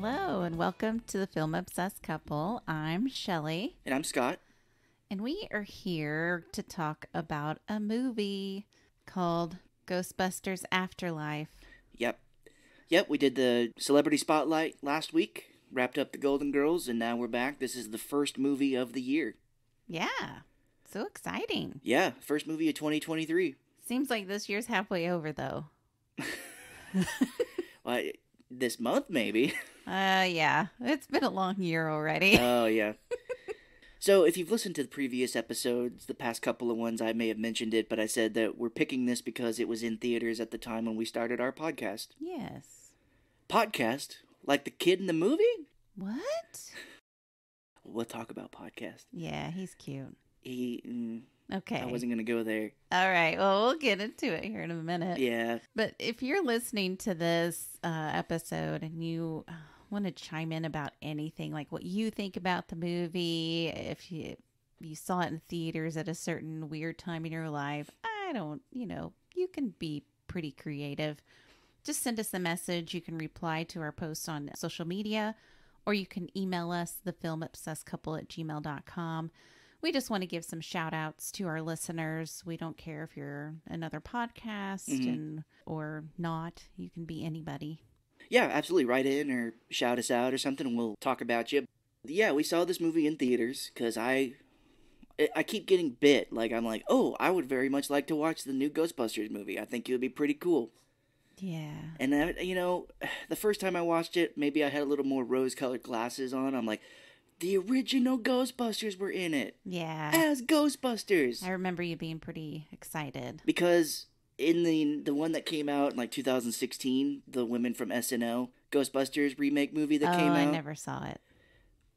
Hello, and welcome to the Film Obsessed Couple. I'm Shelley. And I'm Scott. And we are here to talk about a movie called Ghostbusters Afterlife. Yep, we did the Celebrity Spotlight last week, wrapped up the Golden Girls, and now we're back. This is the first movie of the year. Yeah, so exciting. Yeah, first movie of 2023. Seems like this year's halfway over, though. Well, this month, maybe. Yeah, it's been a long year already. Oh, yeah. So, if you've listened to the previous episodes, the past couple of ones, I may have mentioned it, but I said that we're picking this because it was in theaters at the time when we started our podcast. Yes. Podcast? Like the kid in the movie? What? We'll talk about podcast. Yeah, he's cute. Okay. I wasn't going to go there. All right. Well, we'll get into it here in a minute. Yeah. But if you're listening to this episode and you want to chime in about anything, like what you think about the movie, if you saw it in theaters at a certain weird time in your life, you can be pretty creative. Just send us a message. You can reply to our posts on social media, or you can email us, thefilmobsessedcouple@gmail.com. We just want to give some shout outs to our listeners. We don't care if you're another podcast or not. You can be anybody. Yeah, absolutely. Write in or shout us out or something and we'll talk about you. Yeah, we saw this movie in theaters because I keep getting bit. Like, I'm like, oh, I would very much like to watch the new Ghostbusters movie. I think it would be pretty cool. Yeah. And, the first time I watched it, maybe I had a little more rose-colored glasses on. I'm like, the original Ghostbusters were in it. Yeah. As Ghostbusters. I remember you being pretty excited. Because in the one that came out in like 2016, the Women from SNL Ghostbusters remake movie that came out. I never saw it.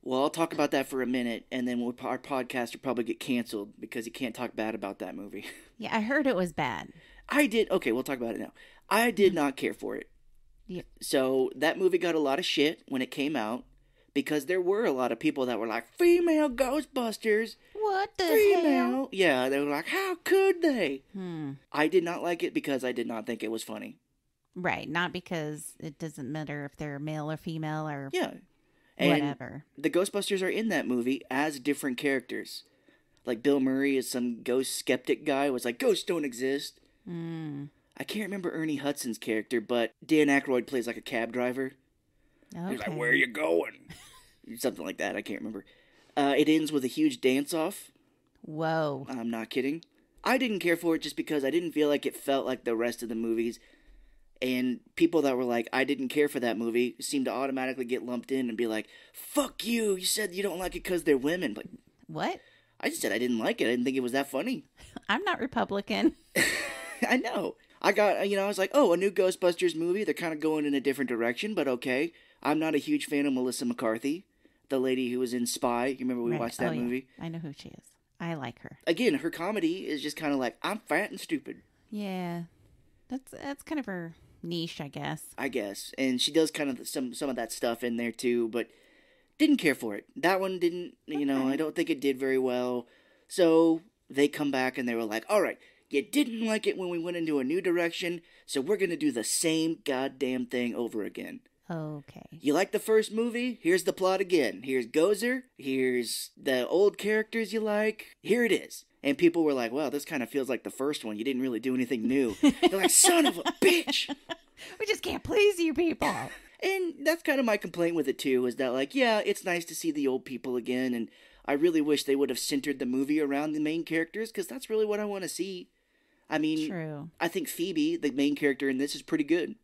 Well, I'll talk about that for a minute, and then our podcast will probably get canceled because you can't talk bad about that movie. Yeah, I heard it was bad. Okay, we'll talk about it now. I did not care for it. Yeah. So that movie got a lot of shit when it came out. Because there were a lot of people that were like, female Ghostbusters. What the hell? Yeah, they were like, how could they? I did not like it because I did not think it was funny. Right, not because it doesn't matter if they're male or female or And whatever. The Ghostbusters are in that movie as different characters. Like Bill Murray is some ghost skeptic guy who was like, ghosts don't exist. I can't remember Ernie Hudson's character, but Dan Aykroyd plays like a cab driver. Okay. He's like, where are you going? Something like that. I can't remember. It ends with a huge dance-off. Whoa. I'm not kidding. I didn't care for it just because I didn't feel like it felt like the rest of the movies. And people that were like, I didn't care for that movie, seemed to automatically get lumped in and be like, fuck you. You said you don't like it because they're women. Like, what? I just said I didn't like it. I didn't think it was that funny. I'm not Republican. I know. I was like, oh, a new Ghostbusters movie. They're kind of going in a different direction, but okay. I'm not a huge fan of Melissa McCarthy, the lady who was in Spy. You remember we watched that movie? I know who she is. I like her. Again, her comedy is just kind of like, I'm fat and stupid. Yeah. That's kind of her niche, I guess. And she does kind of some of that stuff in there too, but didn't care for it. That one didn't, I don't think it did very well. So they come back and they were like, all right, you didn't like it when we went into a new direction, so we're going to do the same goddamn thing over again. Okay. You like the first movie? Here's the plot again. Here's Gozer. Here's the old characters you like. Here it is. And people were like, well, this kind of feels like the first one. You didn't really do anything new. They're like, son of a bitch. We just can't please you people. And that's kind of my complaint with it, too, is that, like, yeah, it's nice to see the old people again. And I really wish they would have centered the movie around the main characters, because that's really what I want to see. I mean, True. I think Phoebe, the main character in this, is pretty good.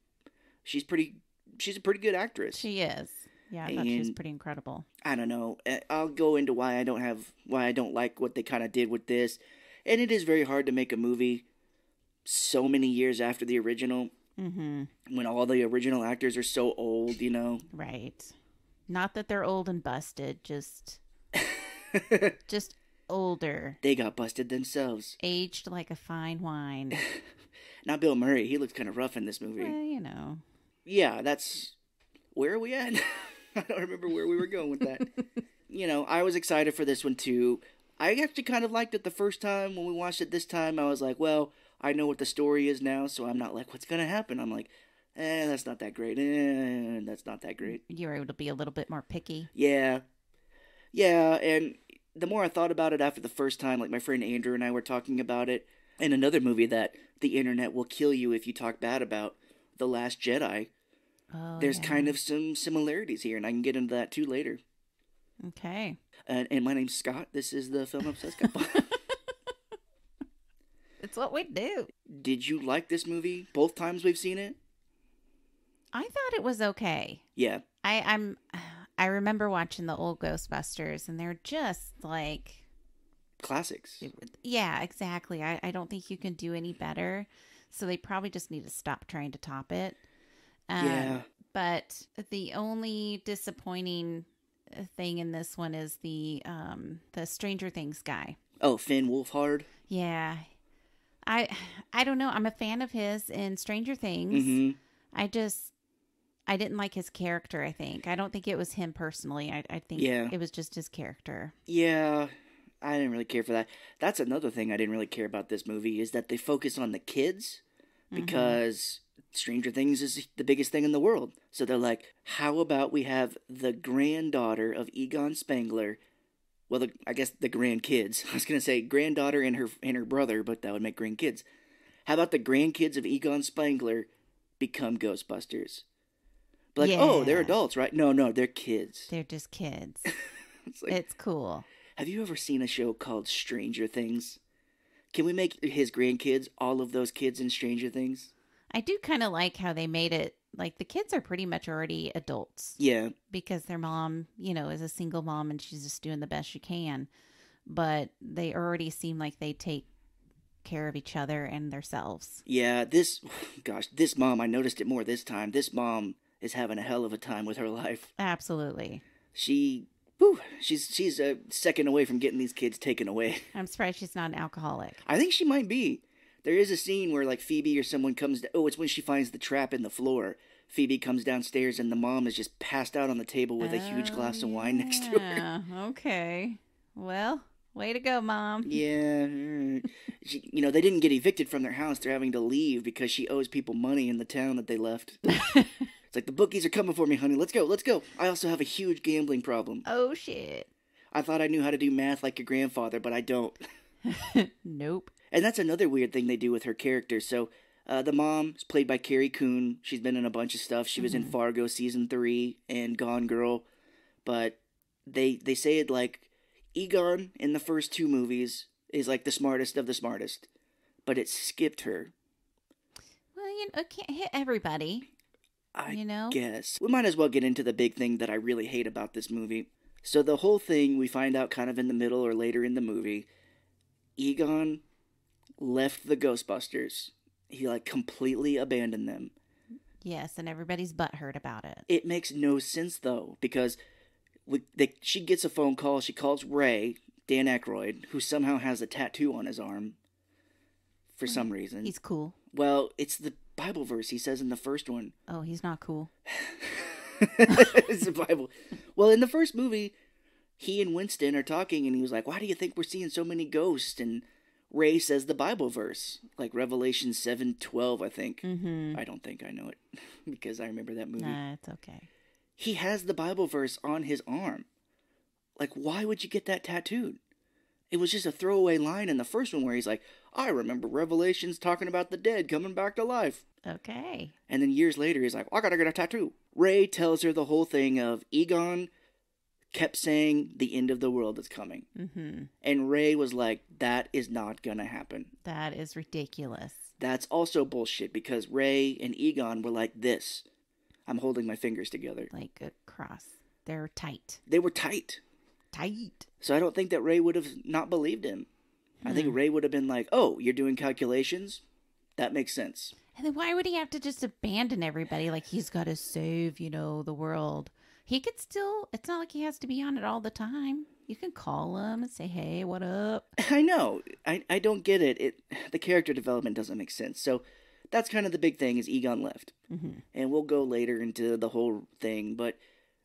She's a pretty good actress. She is. Yeah, I thought she was pretty incredible. I don't know. I'll go into why I don't like what they kind of did with this. And it is very hard to make a movie so many years after the original. When all the original actors are so old, Right. Not that they're old and busted, just older. They got busted themselves. Aged like a fine wine. Not Bill Murray. He looks kind of rough in this movie. Well, Yeah, that's... Where are we at? I don't remember where we were going with that. I was excited for this one, too. I actually kind of liked it the first time. When we watched it this time, I was like, well, I know what the story is now, so I'm not like, what's going to happen? I'm like, That's not that great. That's not that great. You were able to be a little bit more picky. Yeah. Yeah, and the more I thought about it after the first time, like my friend Andrew and I were talking about it, and another movie that the internet will kill you if you talk bad about, The Last Jedi, Oh, there's yeah. kind of some similarities here, and I can get into that too later. Okay. And my name's Scott. This is the Film Obsessed Couple. It's what we do. Did you like this movie both times we've seen it? I thought it was okay. Yeah. I remember watching the old Ghostbusters, and they're just like Classics. yeah, exactly. I don't think you can do any better. So they probably just need to stop trying to top it. Yeah. But the only disappointing thing in this one is the Stranger Things guy. Oh, Finn Wolfhard? Yeah. I don't know. I'm a fan of his in Stranger Things. Mm-hmm. I didn't like his character, I think. I don't think it was him personally. I think it was just his character. Yeah, I didn't really care for that. That's another thing I didn't really care about this movie is that they focus on the kids because Stranger Things is the biggest thing in the world. So they're like, how about we have the granddaughter of Egon Spengler? Well, I guess the grandkids. I was going to say granddaughter and her brother, but that would make grandkids. How about the grandkids of Egon Spengler become Ghostbusters? But like, oh, they're adults, right? No, they're kids. They're just kids. Like, it's cool. Have you ever seen a show called Stranger Things? Can we make his grandkids all of those kids in Stranger Things? I do kind of like how they made it, like the kids are pretty much already adults. Yeah. Because their mom, is a single mom and she's just doing the best she can. But they already seem like they take care of each other and themselves. Yeah, this mom, I noticed it more this time. This mom is having a hell of a time with her life. Absolutely. She's a second away from getting these kids taken away. I'm surprised she's not an alcoholic. I think she might be. There is a scene where like Phoebe or someone comes. It's when she finds the trap in the floor. Phoebe comes downstairs and the mom is just passed out on the table with a huge glass of wine next to her. Okay. Well, way to go, Mom. Yeah. They didn't get evicted from their house. They're having to leave because she owes people money in the town that they left. It's like, the bookies are coming for me, honey. Let's go. I also have a huge gambling problem. Oh, shit. I thought I knew how to do math like your grandfather, but I don't. Nope. And that's another weird thing they do with her character. So, the mom is played by Carrie Coon. She's been in a bunch of stuff. She was in Fargo season 3 and Gone Girl. But they say it like Egon in the first 2 movies is like the smartest of the smartest. But it skipped her. Well, it can't hit everybody. I guess. We might as well get into the big thing that I really hate about this movie. So the whole thing, we find out kind of in the middle or later in the movie, Egon left the Ghostbusters. He completely abandoned them. Yes, and everybody's butthurt about it. It makes no sense though, because she gets a phone call. She calls Ray, Dan Aykroyd, who somehow has a tattoo on his arm for some reason. He's cool. Well, it's the Bible verse he says in the first one. Oh, he's not cool. It's the Bible. Well, in the first movie, he and Winston are talking, and he was like, why do you think we're seeing so many ghosts? And Ray says the Bible verse, like Revelation 7:12, I think. Mm-hmm. I don't think I know it, because I remember that movie. Nah, it's okay. He has the Bible verse on his arm. Like, why would you get that tattooed? It was just a throwaway line in the first one where he's like, I remember Revelations talking about the dead coming back to life. Okay. And then years later, he's like, I gotta get a tattoo. Ray tells her the whole thing of Egon kept saying the end of the world is coming. Mm-hmm. And Ray was like, that is not gonna happen. That is ridiculous. That's also bullshit because Ray and Egon were like this. I'm holding my fingers together. Like a cross. They're tight. They were tight. Tight. So I don't think that Ray would have not believed him. I think Ray would have been like, oh, you're doing calculations? That makes sense. And then why would he have to just abandon everybody? Like he's got to save, the world. He could still, it's not like he has to be on it all the time. You can call him and say, hey, what up? I know. I don't get it. The character development doesn't make sense. So that's kind of the big thing is Egon left. Mm-hmm. And we'll go later into the whole thing, but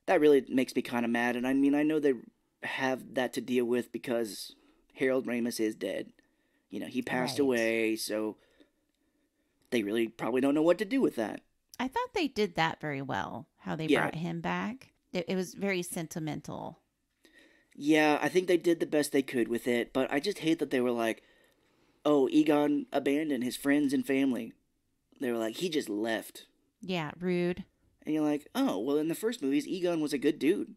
that really makes me kind of mad. And I mean, I know they have that to deal with because Harold Ramis is dead. He passed away, so they really probably don't know what to do with that. I thought they did that very well, how they Yeah. brought him back. It was very sentimental. Yeah, I think they did the best they could with it, but I just hate that they were like, oh, Egon abandoned his friends and family. They were like, he just left. Yeah, rude. And you're like, oh, well, in the first movies, Egon was a good dude.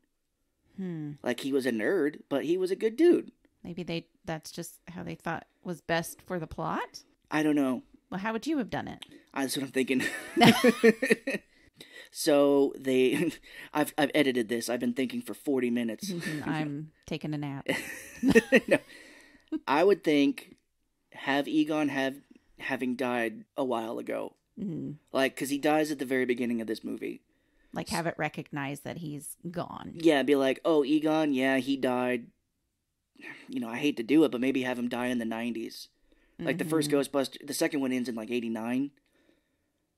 Like, he was a nerd, but he was a good dude. Maybe that's just how they thought was best for the plot? I don't know. Well, how would you have done it? That's what I'm thinking. So I've edited this. I've been thinking for 40 minutes. I'm taking a nap. No, I would think have Egon having died a while ago, like because he dies at the very beginning of this movie. Like have it recognized that he's gone. Yeah, be like, oh, Egon, yeah, he died. You know, I hate to do it, but maybe have him die in the 90s. Like the first Ghostbuster, the second one ends in like 89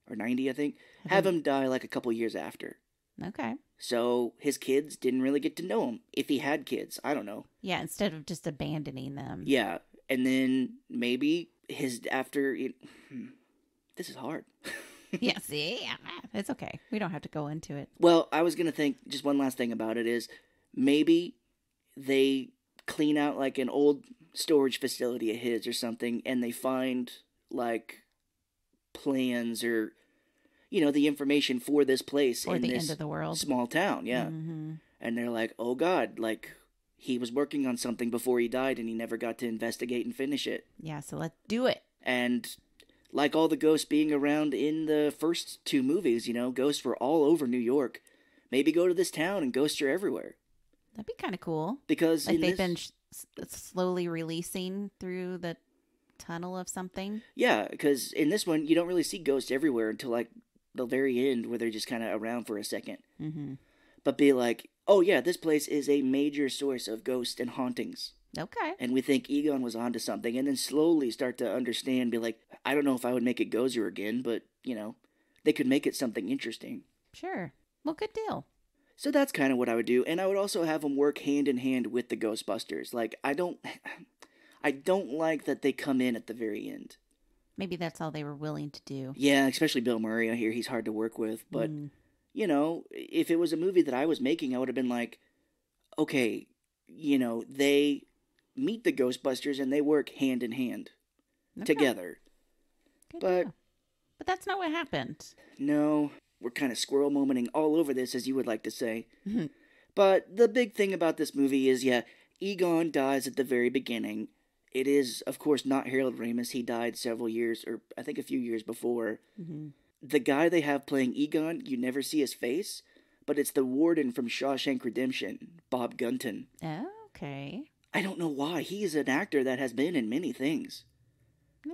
or 90, I think. Have him die like a couple years after. Okay. So his kids didn't really get to know him. If he had kids, I don't know. Yeah, instead of just abandoning them. Yeah, and then maybe his after. This is hard. Yeah, see? It's okay. We don't have to go into it. Well, I was going to think just one last thing about it is maybe they clean out like an old storage facility of his or something and they find like plans or, you know, the information for this place Or in the this end of the world. small town. Yeah. And they're like, oh God, like he was working on something before he died and he never got to investigate and finish it. Yeah, so let's do it. And like all the ghosts being around in the first two movies, you know, ghosts were all over New York. Maybe go to this town and ghosts are everywhere. That'd be kind of cool. Because like they've been slowly releasing through the tunnel of something. Yeah, because in this one, you don't really see ghosts everywhere until like the very end where they're just kind of around for a second. But be like, oh yeah, this place is a major source of ghosts and hauntings. Okay. And we think Egon was onto something, and then slowly start to understand, be like, I don't know if I would make it Gozer again, but, you know, they could make it something interesting. Sure. Well, good deal. So that's kind of what I would do, and I would also have them work hand in hand with the Ghostbusters. Like, I don't like that they come in at the very end. Maybe that's all they were willing to do. Yeah, especially Bill Murray. I hear he's hard to work with, but, you know, if it was a movie that I was making, I would have been like, okay, you know, they meet the Ghostbusters and they work hand in hand together. Good but deal. But that's not what happened. No, we're kind of squirrel momenting all over this, as you would like to say. But the big thing about this movie is, yeah, Egon dies at the very beginning. It is, of course, not Harold Ramis. He died several years, or I think a few years before. The guy they have playing Egon, you never see his face, but it's the warden from Shawshank Redemption, Bob Gunton. Oh, okay. I don't know why. He is an actor that has been in many things.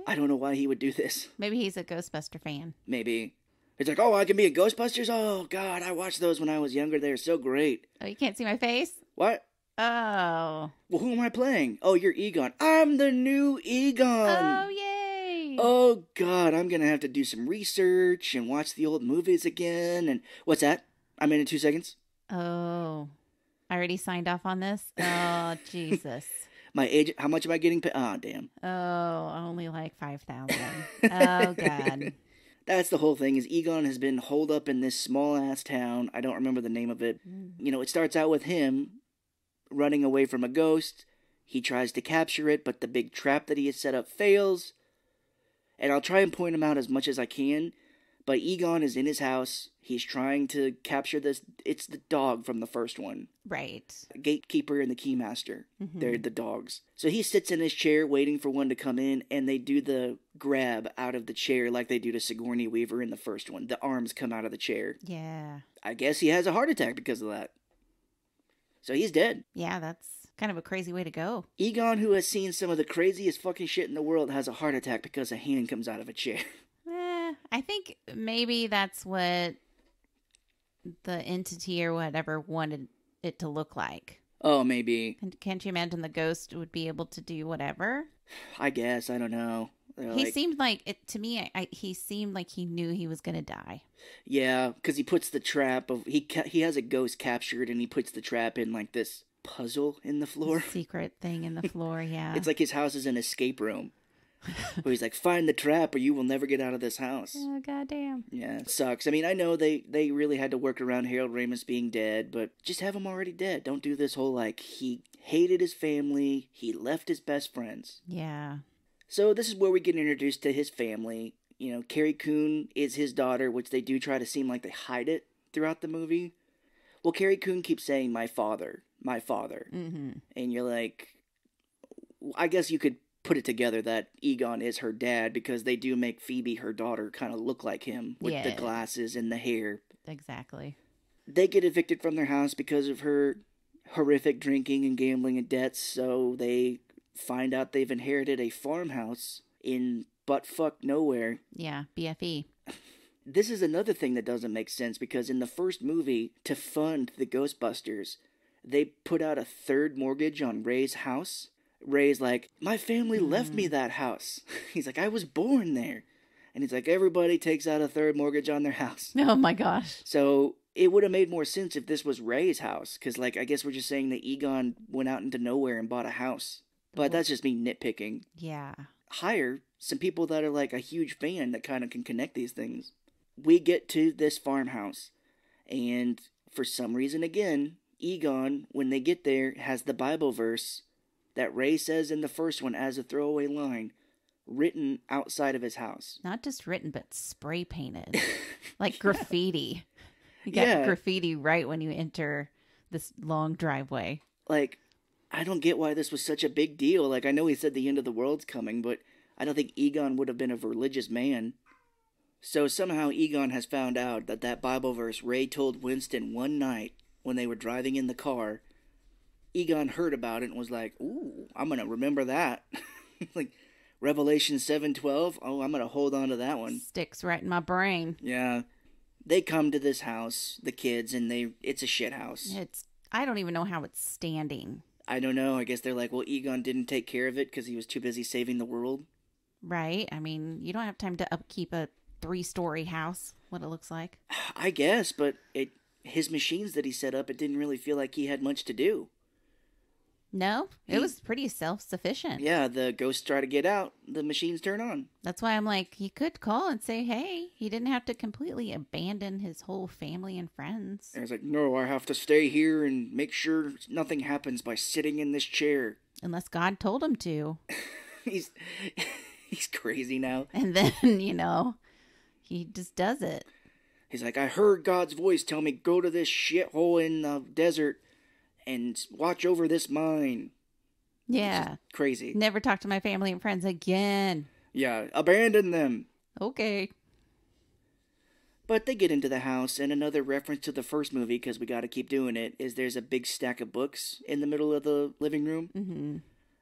I don't know why he would do this. Maybe he's a Ghostbuster fan. Maybe. It's like, oh, I can be a Ghostbusters? Oh, God, I watched those when I was younger. They're so great. Oh, you can't see my face? What? Oh. Well, who am I playing? Oh, you're Egon. I'm the new Egon. Oh, yay. Oh, God, I'm going to have to do some research and watch the old movies again. And what's that? I'm in 2 seconds. Oh. I already signed off on this? Oh, Jesus. My agent, how much am I getting paid? Oh, damn. Oh, only like 5,000. Oh, God. That's the whole thing, is Egon has been holed up in this small-ass town. I don't remember the name of it. You know, it starts out with him running away from a ghost. He tries to capture it, but the big trap that he has set up fails. And I'll try and point him out as much as I can. But Egon is in his house. He's trying to capture this. It's the dog from the first one. Right. Gatekeeper and the Keymaster. They're the dogs. So he sits in his chair waiting for one to come in, and they do the grab out of the chair like they do to Sigourney Weaver in the first one. The arms come out of the chair. Yeah. I guess he has a heart attack because of that. So he's dead. Yeah, that's kind of a crazy way to go. Egon, who has seen some of the craziest fucking shit in the world, has a heart attack because a hand comes out of a chair. I think maybe that's what the entity or whatever wanted it to look like. Oh, maybe. Can't you imagine the ghost would be able to do whatever? I guess. I don't know. He seemed like, to me, he seemed like he knew he was going to die. Yeah, because he puts the trap of... He has a ghost captured, and he puts the trap in, like, this puzzle in the floor. Secret thing in the floor, yeah. It's like his house is an escape room. Where he's like, find the trap or you will never get out of this house. Oh, goddamn. Yeah, it sucks. I mean, I know they really had to work around Harold Ramis being dead, but just have him already dead. Don't do this whole, like, he hated his family, he left his best friends. Yeah. So this is where we get introduced to his family. You know, Carrie Coon is his daughter, which they do try to seem like they hide it throughout the movie. Well, Carrie Coon keeps saying, my father, my father. Mm-hmm. And you're like, I guess you could put it together that Egon is her dad because they do make Phoebe, her daughter, kind of look like him with the glasses and the hair. Exactly. They get evicted from their house because of her horrific drinking and gambling and debts, so they find out they've inherited a farmhouse in buttfuck nowhere. Yeah, BFE. This is another thing that doesn't make sense because in the first movie, to fund the Ghostbusters, they put out a third mortgage on Ray's house. Ray's like, my family left me that house. He's like, I was born there. And he's like, everybody takes out a third mortgage on their house. Oh my gosh. So it would have made more sense if this was Ray's house. Because, like, I guess we're just saying that Egon went out into nowhere and bought a house. But that's just me nitpicking. Yeah. Hire some people that are, like, a huge fan that kind of can connect these things. We get to this farmhouse. And for some reason, again, Egon, when they get there, has the Bible verse that Ray says in the first one as a throwaway line, written outside of his house. Not just written, but spray painted. Like graffiti. You got graffiti right when you enter this long driveway. Like, I don't get why this was such a big deal. Like, I know he said the end of the world's coming, but I don't think Egon would have been a religious man. So somehow Egon has found out that that Bible verse Ray told Winston one night when they were driving in the car, Egon heard about it and was like, ooh, I'm going to remember that. Like, Revelation 7:12, oh, I'm going to hold on to that one. Sticks right in my brain. Yeah. They come to this house, the kids, and it's a shit house. I don't even know how it's standing. I don't know. I guess they're like, well, Egon didn't take care of it because he was too busy saving the world. Right. I mean, you don't have time to upkeep a 3-story house, what it looks like. I guess, but his machines that he set up, it didn't really feel like he had much to do. No, it was pretty self-sufficient. Yeah, the ghosts try to get out, the machines turn on. That's why I'm like, he could call and say, hey, he didn't have to completely abandon his whole family and friends. And he's like, no, I have to stay here and make sure nothing happens by sitting in this chair. Unless God told him to. He's crazy now. And then, he just does it. He's like, I heard God's voice tell me go to this shithole in the desert and watch over this mine. Yeah. Crazy. Never talk to my family and friends again. Yeah, abandon them. Okay. But they get into the house, and another reference to the first movie, because we got to keep doing it, is there's a big stack of books in the middle of the living room. Mm-hmm.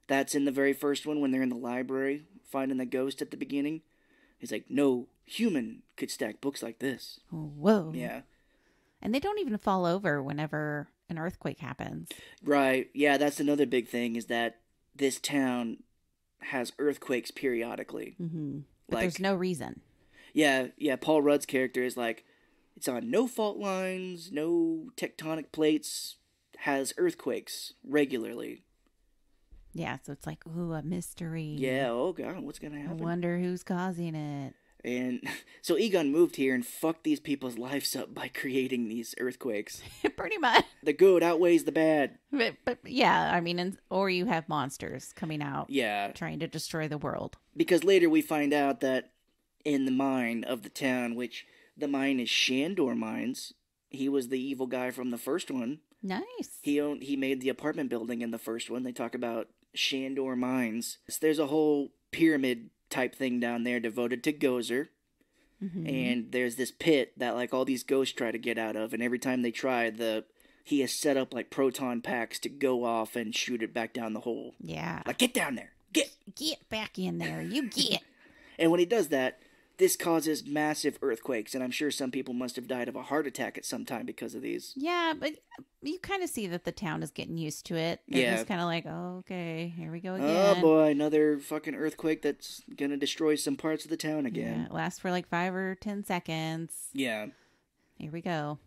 That's in the very first one when they're in the library, finding the ghost at the beginning. He's like, no human could stack books like this. Whoa. Yeah. And they don't even fall over whenever an earthquake happens. Right. Yeah, that's another big thing, is that this town has earthquakes periodically. Mm-hmm. But there's no reason. Yeah, Paul Rudd's character is like, it's on no fault lines, no tectonic plates, has earthquakes regularly. Yeah, so it's like, ooh, a mystery. Yeah, oh God, what's going to happen? I wonder who's causing it. And so Egon moved here and fucked these people's lives up by creating these earthquakes. Pretty much. The good outweighs the bad. But yeah, I mean, or you have monsters coming out. Yeah. Trying to destroy the world. Because later we find out that in the mine of the town, which the mine is Shandor Mines, he was the evil guy from the first one. Nice. He made the apartment building in the first one. They talk about Shandor Mines. So there's a whole pyramid type thing down there devoted to Gozer. Mm-hmm. And there's this pit that like all these ghosts try to get out of, and every time they try, he has set up like proton packs to go off and shoot it back down the hole. Yeah. Like, get down there. Get back in there. You get. And when he does that, this causes massive earthquakes, and I'm sure some people must have died of a heart attack at some time because of these. Yeah, but you kind of see that the town is getting used to it. They're just kind of like, oh, okay, here we go again. Oh, boy, another fucking earthquake that's going to destroy some parts of the town again. Yeah, it lasts for like 5 or 10 seconds. Yeah. Here we go.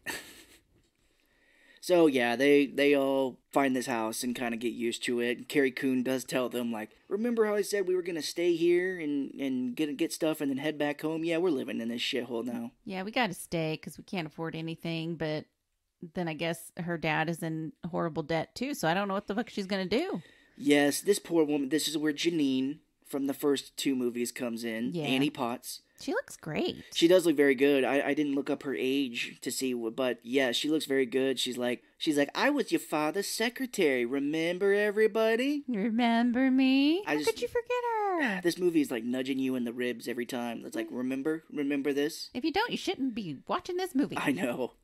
So yeah, they all find this house and kind of get used to it. And Carrie Coon does tell them, like, remember how I said we were gonna stay here and get stuff and then head back home? Yeah, we're living in this shithole now. Yeah, we got to stay because we can't afford anything. But then I guess her dad is in horrible debt too. So I don't know what the fuck she's gonna do. Yes, this poor woman. This is where Janine from the first two movies comes in. Yeah. Annie Potts. She looks great. She does look very good. I didn't look up her age to see, but yeah, she looks very good. She's like, I was your father's secretary. Remember everybody? Remember me? How just- could you forget her? This movie is like nudging you in the ribs every time. It's like, remember this? If you don't, you shouldn't be watching this movie. I know.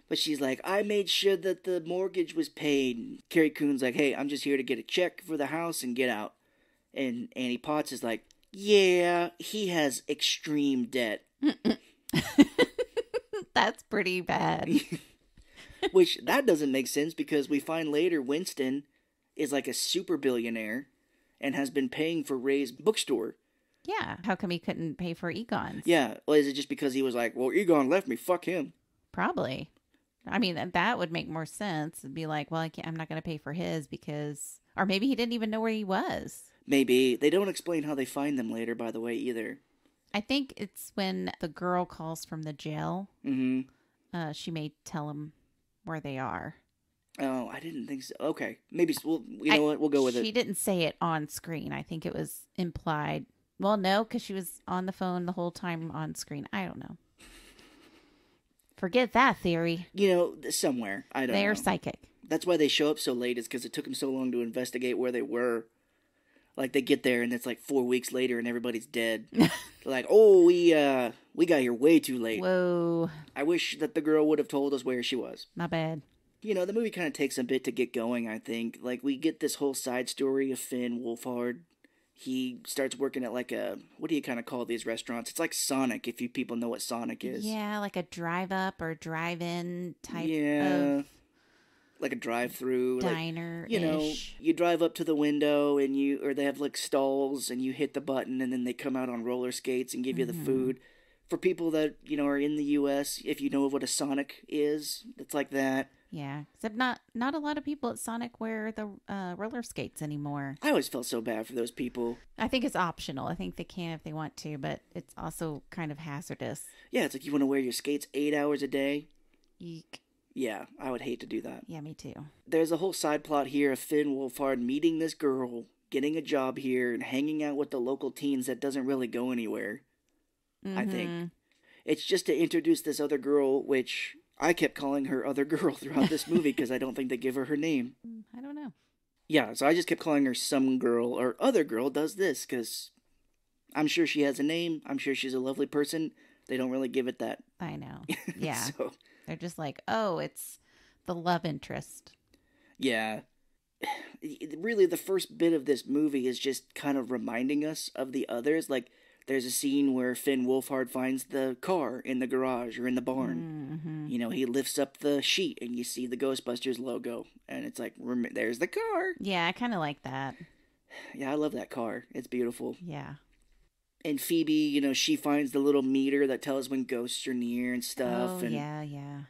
But she's like, I made sure that the mortgage was paid. Carrie Coon's like, hey, I'm just here to get a check for the house and get out. And Annie Potts is like, yeah, he has extreme debt. That's pretty bad. Which, that doesn't make sense because we find later Winston is like a super billionaire and has been paying for Ray's bookstore. Yeah. How come he couldn't pay for Egon's? Yeah. Well, is it just because he was like, well, Egon left me, fuck him? Probably. I mean, that would make more sense. It'd be like, well, I'm not going to pay for his because... Or maybe he didn't even know where he was. Maybe. They don't explain how they find them later, by the way, either. I think it's when the girl calls from the jail. Mm-hmm. She may tell him where they are. Oh, I didn't think so. Okay. Maybe, well, you know what? We'll go with it. She didn't say it on screen. I think it was implied. Well, no, because she was on the phone the whole time on screen. I don't know. Forget that theory. You know, somewhere. I don't know. They're psychic. That's why they show up so late, is because it took them so long to investigate where they were. Like, they get there, and it's like 4 weeks later, and everybody's dead. They're like, oh, we got here way too late. Whoa. I wish that the girl would have told us where she was. My bad. You know, the movie kind of takes a bit to get going, I think. Like, we get this whole side story of Finn Wolfhard. He starts working at like a, what do you kind of call these restaurants? It's like Sonic, if you people know what Sonic is. Yeah, like a drive-up or drive-in type of like a drive-through. diner-ish. Like, you know, you drive up to the window and or they have like stalls and you hit the button and then they come out on roller skates and give you the food. For people that, you know, are in the U.S., if you know what a Sonic is, it's like that. Yeah, except not a lot of people at Sonic wear the roller skates anymore. I always felt so bad for those people. I think it's optional. I think they can if they want to, but it's also kind of hazardous. Yeah, it's like you want to wear your skates 8 hours a day. Eek. Yeah, I would hate to do that. Yeah, me too. There's a whole side plot here of Finn Wolfhard meeting this girl, getting a job here, and hanging out with the local teens that doesn't really go anywhere, I think. It's just to introduce this other girl, which I kept calling her other girl throughout this movie because I don't think they give her her name. I don't know. Yeah, so I just kept calling her some girl or other girl does this because I'm sure she has a name. I'm sure she's a lovely person. They don't really give it that. I know. Yeah. So, They're just like, oh, it's the love interest. yeah. Really, the first bit of this movie is just kind of reminding us of the others. Like, there's a scene where Finn Wolfhard finds the car in the garage or in the barn. Mm-hmm. You know, he lifts up the sheet and you see the Ghostbusters logo. And it's like, there's the car. Yeah, I kind of like that. Yeah, I love that car. It's beautiful. Yeah. And Phoebe, you know, she finds the little meter that tells when ghosts are near and stuff. Oh, and, yeah.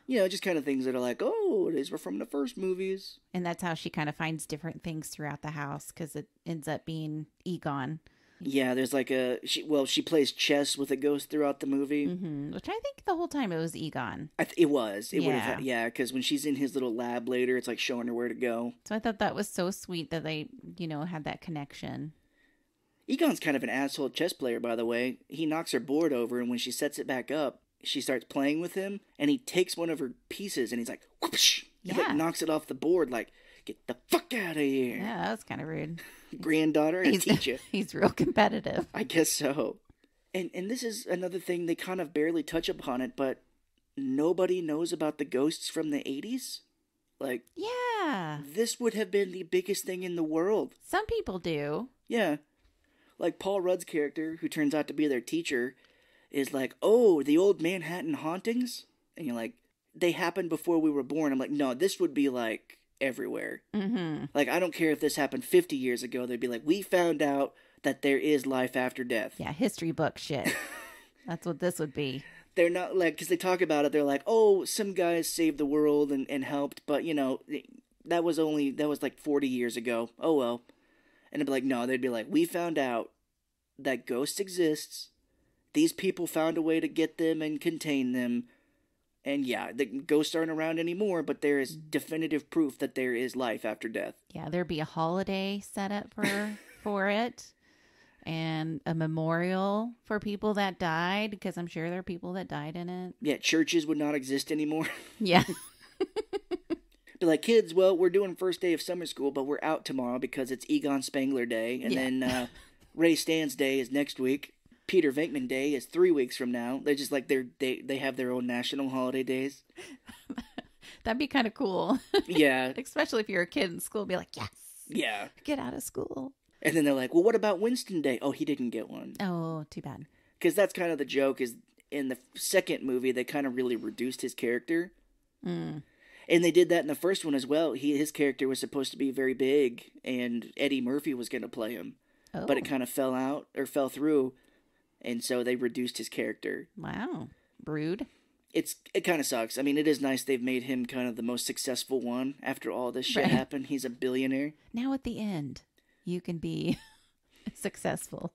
you know, just kind of things that are like, oh, these were from the first movies. And that's how she kind of finds different things throughout the house because it ends up being Egon. Yeah, there's like she plays chess with a ghost throughout the movie. Mm-hmm. Which I think the whole time it was Egon. It was. It would Yeah. have. Yeah, because when she's in his little lab later, it's like showing her where to go. So I thought that was so sweet that they, you know, had that connection. Egon's kind of an asshole chess player, by the way. He knocks her board over, and when she sets it back up, she starts playing with him, and he takes one of her pieces, and he's like, whoosh! He like knocks it off the board, like, get the fuck out of here. Yeah, that was kind of rude. Granddaughter, I teach you. He's real competitive. I guess so. And this is another thing, they kind of barely touch upon it, but nobody knows about the ghosts from the 80s? Like, Yeah. this would have been the biggest thing in the world. Some people do. Yeah. Like Paul Rudd's character, who turns out to be their teacher, is like, oh, the old Manhattan hauntings? And you're like, they happened before we were born. I'm like, no, this would be like everywhere. Mm-hmm. Like, I don't care if this happened 50 years ago. They'd be like, we found out that there is life after death. Yeah, history book shit. That's what this would be. They're not like, because they talk about it, they're like, oh, some guys saved the world and helped, but, you know, that was like 40 years ago. Oh, well. And they'd be like, no, they'd be like, we found out that ghosts exists. These people found a way to get them and contain them. And yeah, the ghosts aren't around anymore, but there is definitive proof that there is life after death. Yeah, there'd be a holiday set up for it. And a memorial for people that died, because I'm sure there are people that died in it. Yeah, churches would not exist anymore. Yeah. Be like, kids, well, we're doing first day of summer school, but we're out tomorrow because it's Egon Spengler Day. And then Ray Stantz Day is next week. Peter Venkman Day is 3 weeks from now. They're just like, they have their own national holiday days. That'd be kind of cool. Yeah. Especially if you're a kid in school. Be like, yes. Yeah. Get out of school. And then they're like, well, what about Winston Day? Oh, he didn't get one. Oh, too bad. Because that's kind of the joke, is in the second movie, they kind of really reduced his character. And they did that in the first one as well. His character was supposed to be very big, and Eddie Murphy was going to play him. Oh. But it kind of fell through, and so they reduced his character. Wow. Rude. It kind of sucks. I mean, it is nice they've made him kind of the most successful one after all this shit happened. He's a billionaire. Now at the end, you can be successful.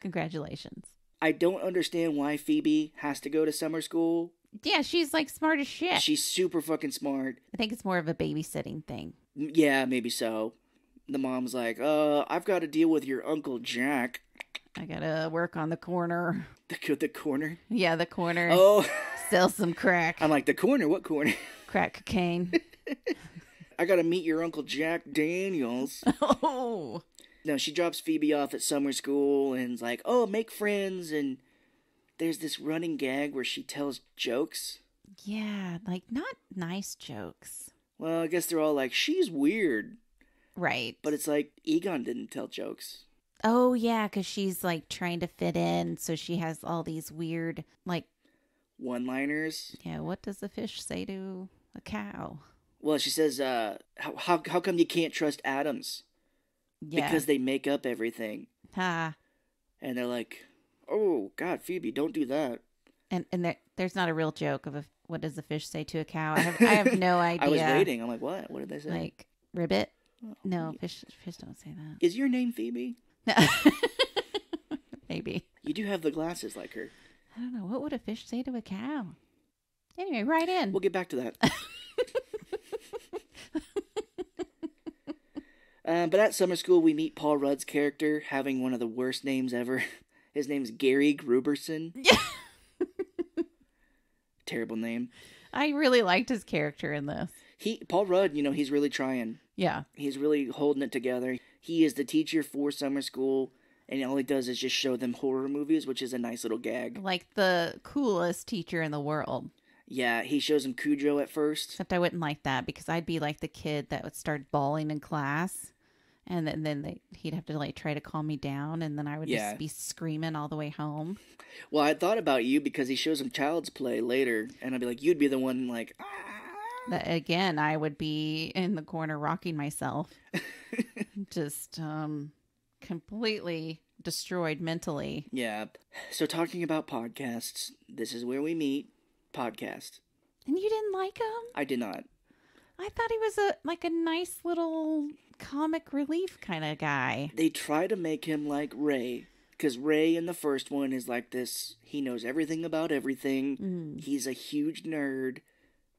Congratulations. I don't understand why Phoebe has to go to summer school. Yeah, she's like smart as shit. She's super fucking smart. I think it's more of a babysitting thing. Yeah, maybe so. The mom's like, I've got to deal with your Uncle Jack. I gotta work on the corner. The corner? Yeah, the corner. Oh. Sell some crack. I'm like, the corner? What corner? Crack cocaine. I gotta meet your Uncle Jack Daniels. Oh. No, she drops Phoebe off at summer school and is like, oh, make friends. And there's this running gag where she tells jokes. Yeah, like not nice jokes. Well, I guess they're all like, she's weird. Right. But it's like, Egon didn't tell jokes. Oh, yeah, because she's like trying to fit in. So she has all these weird, like, one-liners. Yeah, what does the fish say to a cow? Well, she says, how come you can't trust atoms? Yeah. Because they make up everything. Ha. And they're like, oh, God, Phoebe, don't do that. And there's not a real joke of what does the fish say to a cow? I have no idea. I was waiting. I'm like, what? What did they say? Like, ribbit? Oh, no, fish don't say that. Is your name Phoebe? No. Maybe. You do have the glasses like her. I don't know. What would a fish say to a cow? Anyway, write in. We'll get back to that. But at summer school, we meet Paul Rudd's character having one of the worst names ever. His name's Gary Gruberson. Yeah. Terrible name. I really liked his character in this. Paul Rudd, he's really trying. Yeah. He's really holding it together. He is the teacher for summer school, and all he does is just show them horror movies, which is a nice little gag. Like the coolest teacher in the world. Yeah, he shows them Cujo at first. Except I wouldn't like that because I'd be like the kid that would start bawling in class. And then he'd have to like try to calm me down, and then I would just be screaming all the way home. Well, I thought about you because he shows him Child's Play later, and I'd be like, you'd be the one like, That, again, I would be in the corner rocking myself, just completely destroyed mentally. Yeah. So talking about podcasts, this is where we meet. Podcast. And you didn't like him? I did not. I thought he was a nice little comic relief kind of guy. They try to make him like Ray, because Ray in the first one is like this, he knows everything about everything. Mm. He's a huge nerd.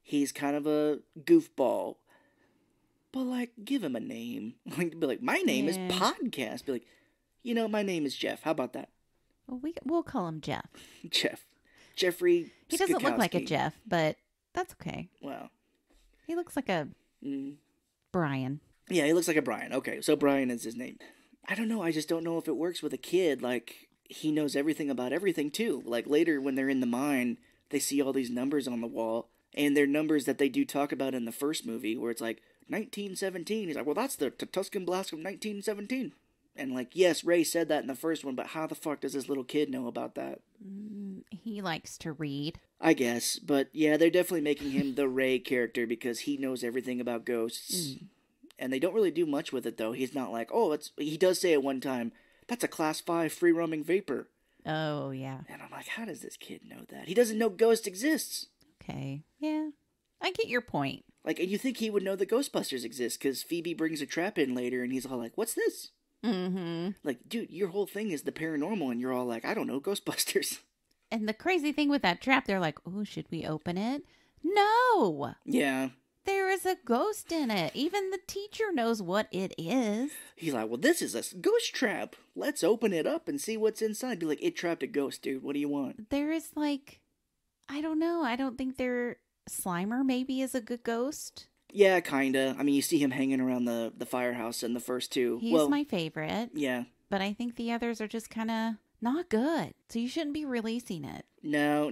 He's kind of a goofball. But like, give him a name. Like, be like, my name is Podcast. Be like, my name is Jeff. How about that? Well, we'll call him Jeff. Jeff. Jeffrey He doesn't look like a Jeff, but that's okay. Well. He looks like a Brian. Yeah, he looks like a Brian. Okay, so Brian is his name. I don't know. I just don't know if it works with a kid. Like, he knows everything about everything, too. Like, later when they're in the mine, they see all these numbers on the wall. And they're numbers that they do talk about in the first movie, where it's like, 1917. He's like, well, that's the Tuscan Blast of 1917. And like, yes, Ray said that in the first one, but how the fuck does this little kid know about that? He likes to read. I guess. But yeah, they're definitely making him the Ray character because he knows everything about ghosts. And they don't really do much with it, though. He's not like, he does say at one time, that's a class 5 free-roaming vapor. Oh, yeah. And I'm like, how does this kid know that? He doesn't know ghost exists. Okay. Yeah. I get your point. Like, and you think he would know that Ghostbusters exist because Phoebe brings a trap in later and he's all like, what's this? Mm-hmm. Like, dude, your whole thing is the paranormal and you're all like, I don't know, Ghostbusters. And the crazy thing with that trap, they're like, oh, should we open it? No! Yeah. There is a ghost in it. Even the teacher knows what it is. He's like, well, this is a ghost trap. Let's open it up and see what's inside. Be like, it trapped a ghost, dude. What do you want? There is like, I don't know. I don't think Slimer maybe is a good ghost. Yeah, kinda. I mean, you see him hanging around the firehouse in the first two. He's my favorite. Yeah. But I think the others are just kind of not good. So you shouldn't be releasing it. No.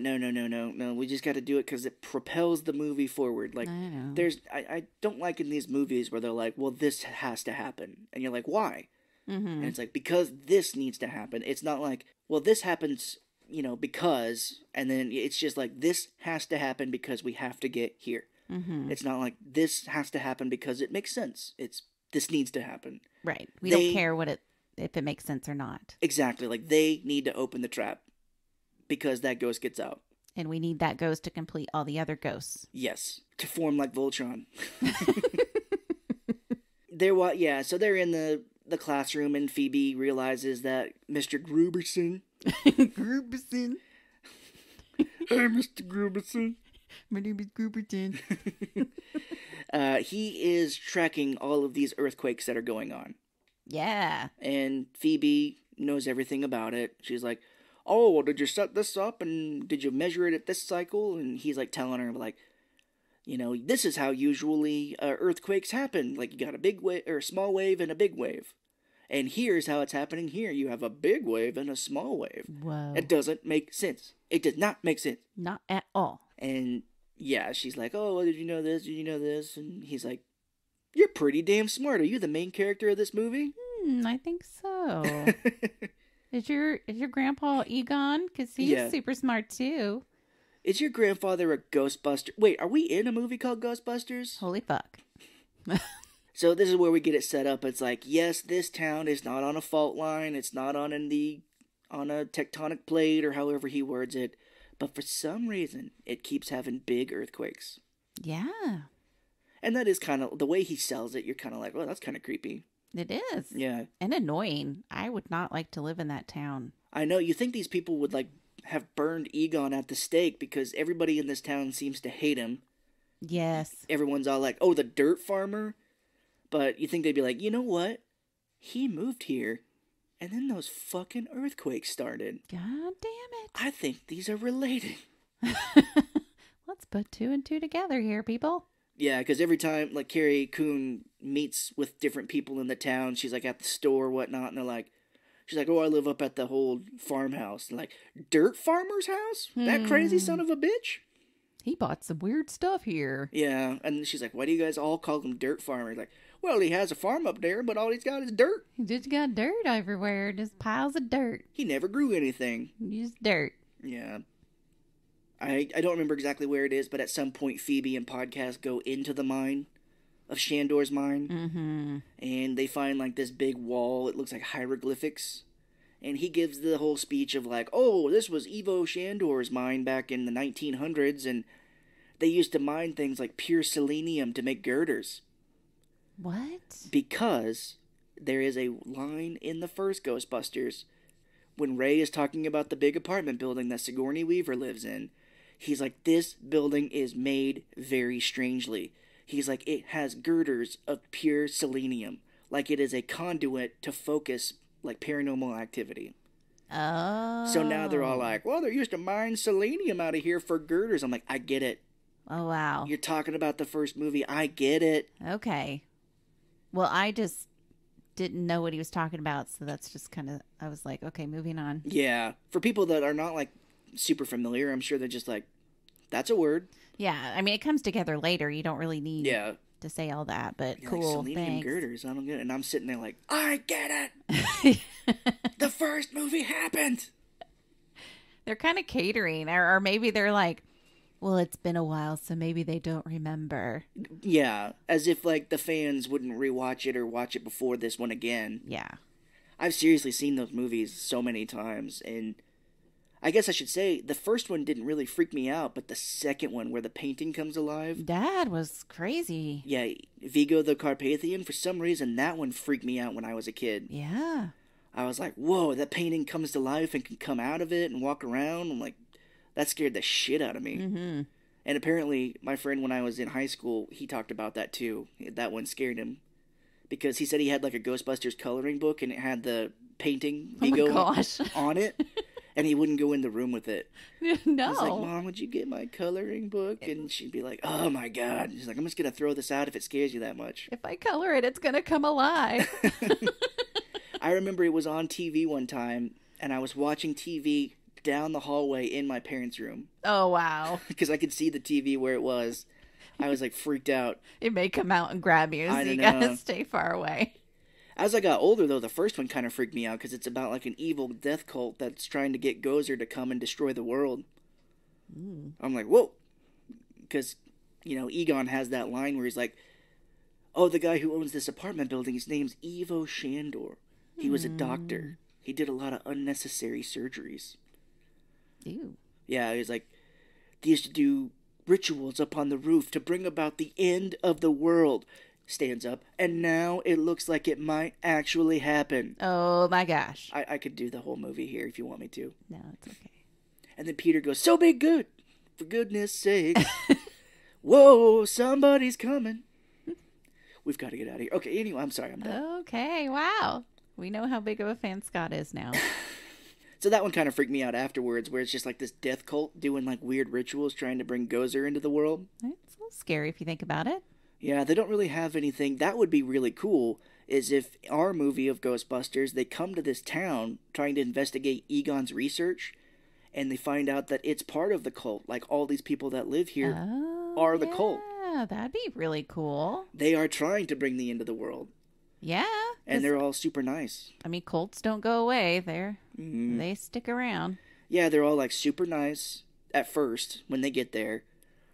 We just got to do it because it propels the movie forward. Like, I know. I don't like in these movies where they're like, well, this has to happen. And you're like, why? Mm-hmm. And it's like, because this needs to happen. It's not like, well, this happens, because, and then it's just like, this has to happen because we have to get here. Mm-hmm. It's not like, this has to happen because it makes sense. It's, this needs to happen. Right. We don't care if it makes sense or not. Exactly. Like, they need to open the trap because that ghost gets out. And we need that ghost to complete all the other ghosts. Yes. To form like Voltron. So they're in the classroom and Phoebe realizes that Mr. Gruberson. Gruberson. Hey, Mr. Gruberson. My name is Gruberson. He is tracking all of these earthquakes that are going on. Yeah. And Phoebe knows everything about it. She's like, oh, well, did you set this up and did you measure it at this cycle? And he's like telling her, like, this is how usually earthquakes happen. Like, you got a big wave or a small wave and a big wave. And here's how it's happening here. You have a big wave and a small wave. Whoa. It doesn't make sense. It does not make sense. Not at all. And yeah, she's like, oh, well, did you know this? Did you know this? And he's like, you're pretty damn smart. Are you the main character of this movie? I think so. Is your grandpa Egon? Because he's super smart too. Is your grandfather a Ghostbuster? Wait, are we in a movie called Ghostbusters? Holy fuck. So this is where we get it set up. It's like, yes, this town is not on a fault line. It's not on a tectonic plate or however he words it. But for some reason, it keeps having big earthquakes. Yeah. And that is kind of, the way he sells it, you're kind of like, well, that's kind of creepy. It is. Yeah. And annoying. I would not like to live in that town. I know. You think these people would, like, have burned Egon at the stake because everybody in this town seems to hate him. Yes. Everyone's all like, oh, the dirt farmer? But you think they'd be like, you know what? He moved here, and then those fucking earthquakes started. God damn it. I think these are related. Let's put 2 and 2 together here, people. Yeah, because every time, like, Carrie Coon meets with different people in the town, she's, like, at the store or whatnot, and they're like, she's like, oh, I live up at the whole farmhouse. And like, dirt farmer's house? That crazy son of a bitch? He bought some weird stuff here. Yeah, and she's like, why do you guys all call him dirt farmer? Like, well, he has a farm up there, but all he's got is dirt. He just got dirt everywhere, just piles of dirt. He never grew anything. Just dirt. Yeah. I don't remember exactly where it is, but at some point Phoebe and Podcast go into the mine of Shandor's mine. Mm-hmm. And they find, like, this big wall. It looks like hieroglyphics. And he gives the whole speech of, like, oh, this was Ivo Shandor's mine back in the 1900s, and they used to mine things like pure selenium to make girders. What? Because there is a line in the first Ghostbusters when Ray is talking about the big apartment building that Sigourney Weaver lives in. He's like, this building is made very strangely. He's like, it has girders of pure selenium. Like it is a conduit to focus, like, paranormal activity. Oh. So now they're all like, well, they're used to mine selenium out of here for girders. I'm like, I get it. Oh, wow. You're talking about the first movie. I get it. Okay. Well, I just didn't know what he was talking about, so that's just kind of, I was like, okay, moving on. Yeah. For people that are not, like, super familiar, I'm sure they're just like, that's a word. Yeah. I mean, it comes together later. You don't really need to say all that, but You're cool. like, selenium thanks. girders. I don't get it. And I'm sitting there like, I get it. The first movie happened. They're kind of catering, or maybe they're like, well, it's been a while, so maybe they don't remember. Yeah, as if, like, the fans wouldn't rewatch it or watch it before this one again. Yeah. I've seriously seen those movies so many times, and I guess I should say the first one didn't really freak me out, but the second one where the painting comes alive. That was crazy. Yeah, Vigo the Carpathian, for some reason that one freaked me out when I was a kid. Yeah. I was like, whoa, that painting comes to life and can come out of it and walk around. I'm like, that scared the shit out of me. Mm-hmm. And apparently my friend when I was in high school, he talked about that too. That one scared him. Because he said he had like a Ghostbusters coloring book and it had the painting Vigo on it. And he wouldn't go in the room with it. No. I was like, Mom, would you get my coloring book? And she'd be like, oh my God. She's like, I'm just going to throw this out if it scares you that much. If I color it, it's going to come alive. I remember it was on TV one time, and I was watching TV down the hallway in my parents' room. Oh, wow. Because I could see the TV where it was. I was like freaked out. It may come out and grab you, so you got to stay far away. As I got older, though, the first one kind of freaked me out because it's about like an evil death cult that's trying to get Gozer to come and destroy the world. I'm like, whoa. Because, Egon has that line where he's like, oh, the guy who owns this apartment building, his name's Ivo Shandor. He was a doctor. He did a lot of unnecessary surgeries. Ew. Yeah, he was like, they used to do rituals up on the roof to bring about the end of the world. Stands up, and now it looks like it might actually happen. Oh my gosh. I could do the whole movie here if you want me to. No, it's okay. And then Peter goes, so be good, for goodness sake. Whoa, somebody's coming. We've got to get out of here. Okay, anyway, I'm sorry, I'm done. Okay, wow. We know how big of a fan Scott is now. So that one kind of freaked me out afterwards, where it's just like this death cult doing like weird rituals trying to bring Gozer into the world. It's a little scary if you think about it. Yeah, they don't really have anything. That would be really cool, is if our movie of Ghostbusters, they come to this town trying to investigate Egon's research, and they find out that it's part of the cult. Like, all these people that live here are the cult. Yeah, that'd be really cool. They are trying to bring the end of the world. Yeah. And they're all super nice. I mean, cults don't go away. They stick around. Yeah, they're all, like, super nice at first when they get there.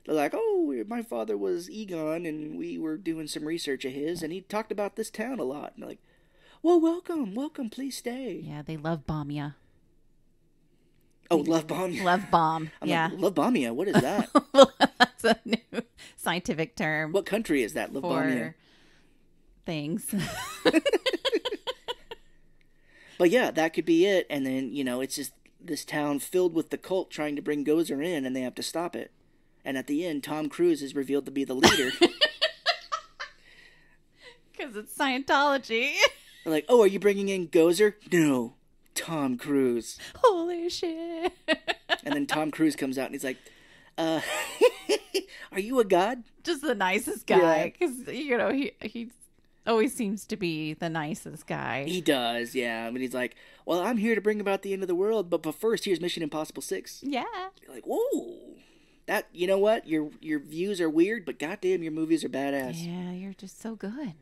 They're like, oh, my father was Egon, and we were doing some research of his, and he talked about this town a lot. And they're like, well, welcome, please stay. Yeah, they love bomb ya. Oh, love bomb ya. Love bomb, yeah. Like, love bomb ya, what is that? That's a new scientific term. What country is that, love bomb ya? Things. But yeah, that could be it, and then, it's just this town filled with the cult trying to bring Gozer in, and they have to stop it. And at the end, Tom Cruise is revealed to be the leader. Because it's Scientology. They're like, oh, are you bringing in Gozer? No, Tom Cruise. Holy shit. And then Tom Cruise comes out and he's like, are you a god? Just the nicest guy. Because, he always seems to be the nicest guy. He does, yeah. I mean, he's like, well, I'm here to bring about the end of the world, but first, here's Mission Impossible 6. Yeah. You're like, whoa. That, you know what? Your views are weird, but goddamn, your movies are badass. Yeah, you're just so good.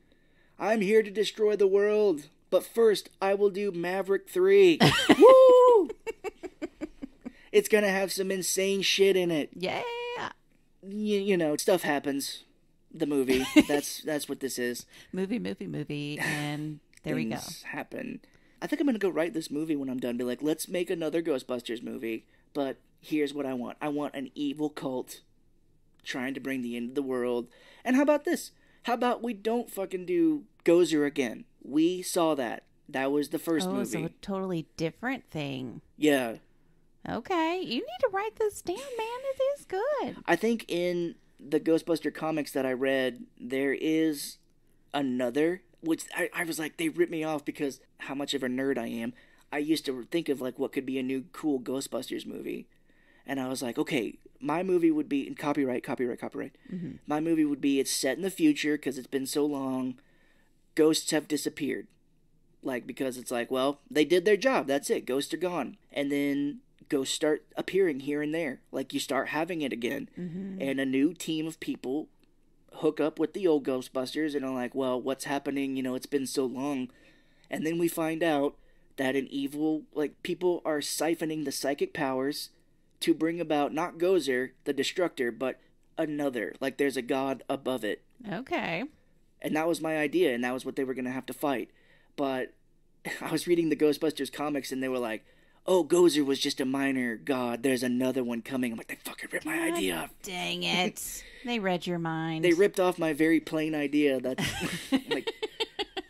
I'm here to destroy the world, but first I will do Maverick 3. Woo! It's gonna have some insane shit in it. Yeah. Stuff happens. The movie. That's what this is. Movie, and there we go. Things happen. I think I'm gonna go write this movie when I'm done. Be like, let's make another Ghostbusters movie, but here's what I want. I want an evil cult trying to bring the end of the world. And how about this? How about we don't fucking do Gozer again? We saw that. That was the first movie. So a totally different thing. Yeah. Okay. You need to write this down, man. It is good. I think in the Ghostbuster comics that I read, there is another, which I was like, they ripped me off because how much of a nerd I am. I used to think of like what could be a new cool Ghostbusters movie. And I was like, okay, my movie would be, and copyright. Mm-hmm. My movie would be, it's set in the future because it's been so long. Ghosts have disappeared. Like, because it's like, well, they did their job. That's it. Ghosts are gone. And then ghosts start appearing here and there. Like, you start having it again. Mm-hmm. And a new team of people hook up with the old Ghostbusters and are like, well, what's happening? It's been so long. And then we find out that an evil, like, people are siphoning the psychic powers to bring about not Gozer, the destructor, but another. Like, there's a god above it. Okay. And that was my idea, and that was what they were going to have to fight. But I was reading the Ghostbusters comics, and they were like, oh, Gozer was just a minor god. There's another one coming. I'm like, they fucking ripped my idea. Dang it. They read your mind. They ripped off my very plain idea. That's like,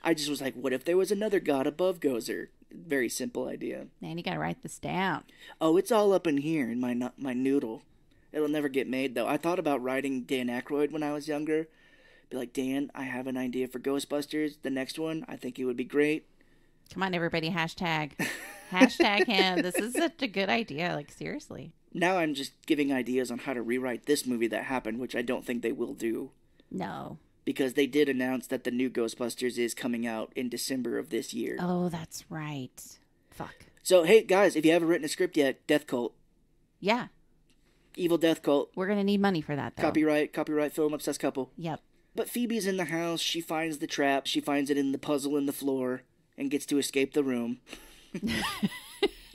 I just was like, what if there was another god above Gozer? Very simple idea. Man, you gotta write this down. Oh, it's all up in here in my noodle. It'll never get made, though. I thought about writing Dan Aykroyd when I was younger. Be like, Dan, I have an idea for Ghostbusters. The next one, I think it would be great. Come on, everybody, hashtag. Hashtag him. This is such a good idea. Like, seriously. Now I'm just giving ideas on how to rewrite this movie that happened, which I don't think they will do. No. Because they did announce that the new Ghostbusters is coming out in December of this year. Oh, that's right. Fuck. So, hey, guys, if you haven't written a script yet, Death Cult. Yeah. Evil Death Cult. We're going to need money for that, though. Copyright film, obsessed couple. Yep. But Phoebe's in the house. She finds the trap. She finds it in the puzzle in the floor and gets to escape the room.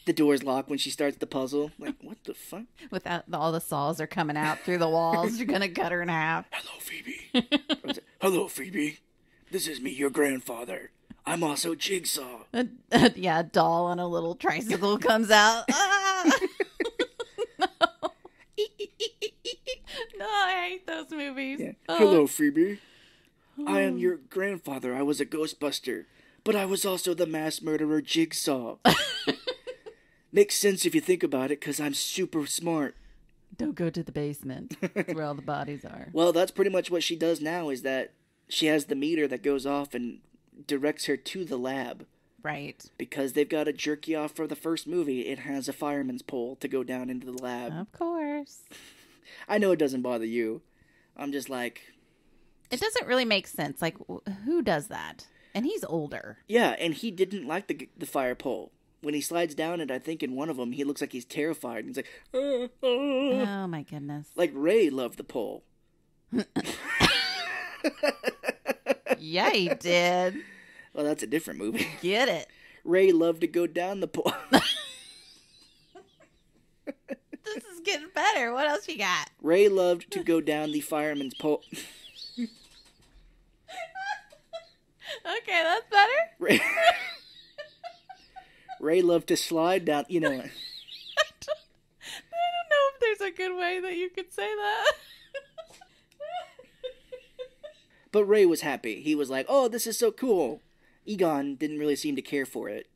The door's locked when she starts the puzzle. Like, what the fuck? Without all the saws are coming out through the walls. You're going to cut her in half. Hello, Phoebe. Hello, Phoebe. This is me, your grandfather. I'm also Jigsaw. Yeah, a doll on a little tricycle comes out. Ah! No, I hate those movies. Yeah. Hello, Phoebe. I am your grandfather. I was a Ghostbuster, but I was also the mass murderer Jigsaw. Makes sense if you think about it, because I'm super smart. Don't go to the basement. That's where all the bodies are. Well, that's pretty much what she does now, is that she has the meter that goes off and directs her to the lab. Right. Because they've got a jerky off for the first movie. It has a fireman's pole to go down into the lab. Of course. I know it doesn't bother you. I'm just like... It doesn't really make sense. Like, who does that? And he's older. Yeah, and he didn't like the fire pole. When he slides down it, I think in one of them, he looks like he's terrified. He's like, Oh, my goodness. Like Ray loved the pole. Yeah, he did. Well, that's a different movie. Get it. Ray loved to go down the pole. This is getting better. What else you got? Ray loved to go down the fireman's pole. Okay, that's better. Ray loved to slide down, I don't know if there's a good way that you could say that. But Ray was happy. He was like, oh, this is so cool. Egon didn't really seem to care for it.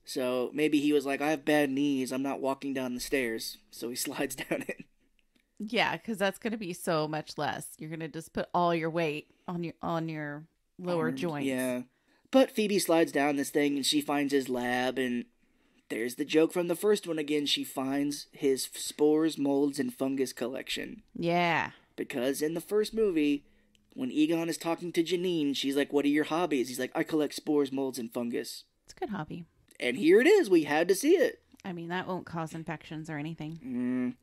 So maybe he was like, I have bad knees. I'm not walking down the stairs. So he slides down it. Yeah, because that's going to be so much less. You're going to just put all your weight on your lower joints. Yeah. But Phoebe slides down this thing and she finds his lab, and there's the joke from the first one again. She finds his spores, molds, and fungus collection. Yeah. Because in the first movie, when Egon is talking to Janine, she's like, what are your hobbies? He's like, I collect spores, molds, and fungus. It's a good hobby. And here it is. We had to see it. I mean, that won't cause infections or anything.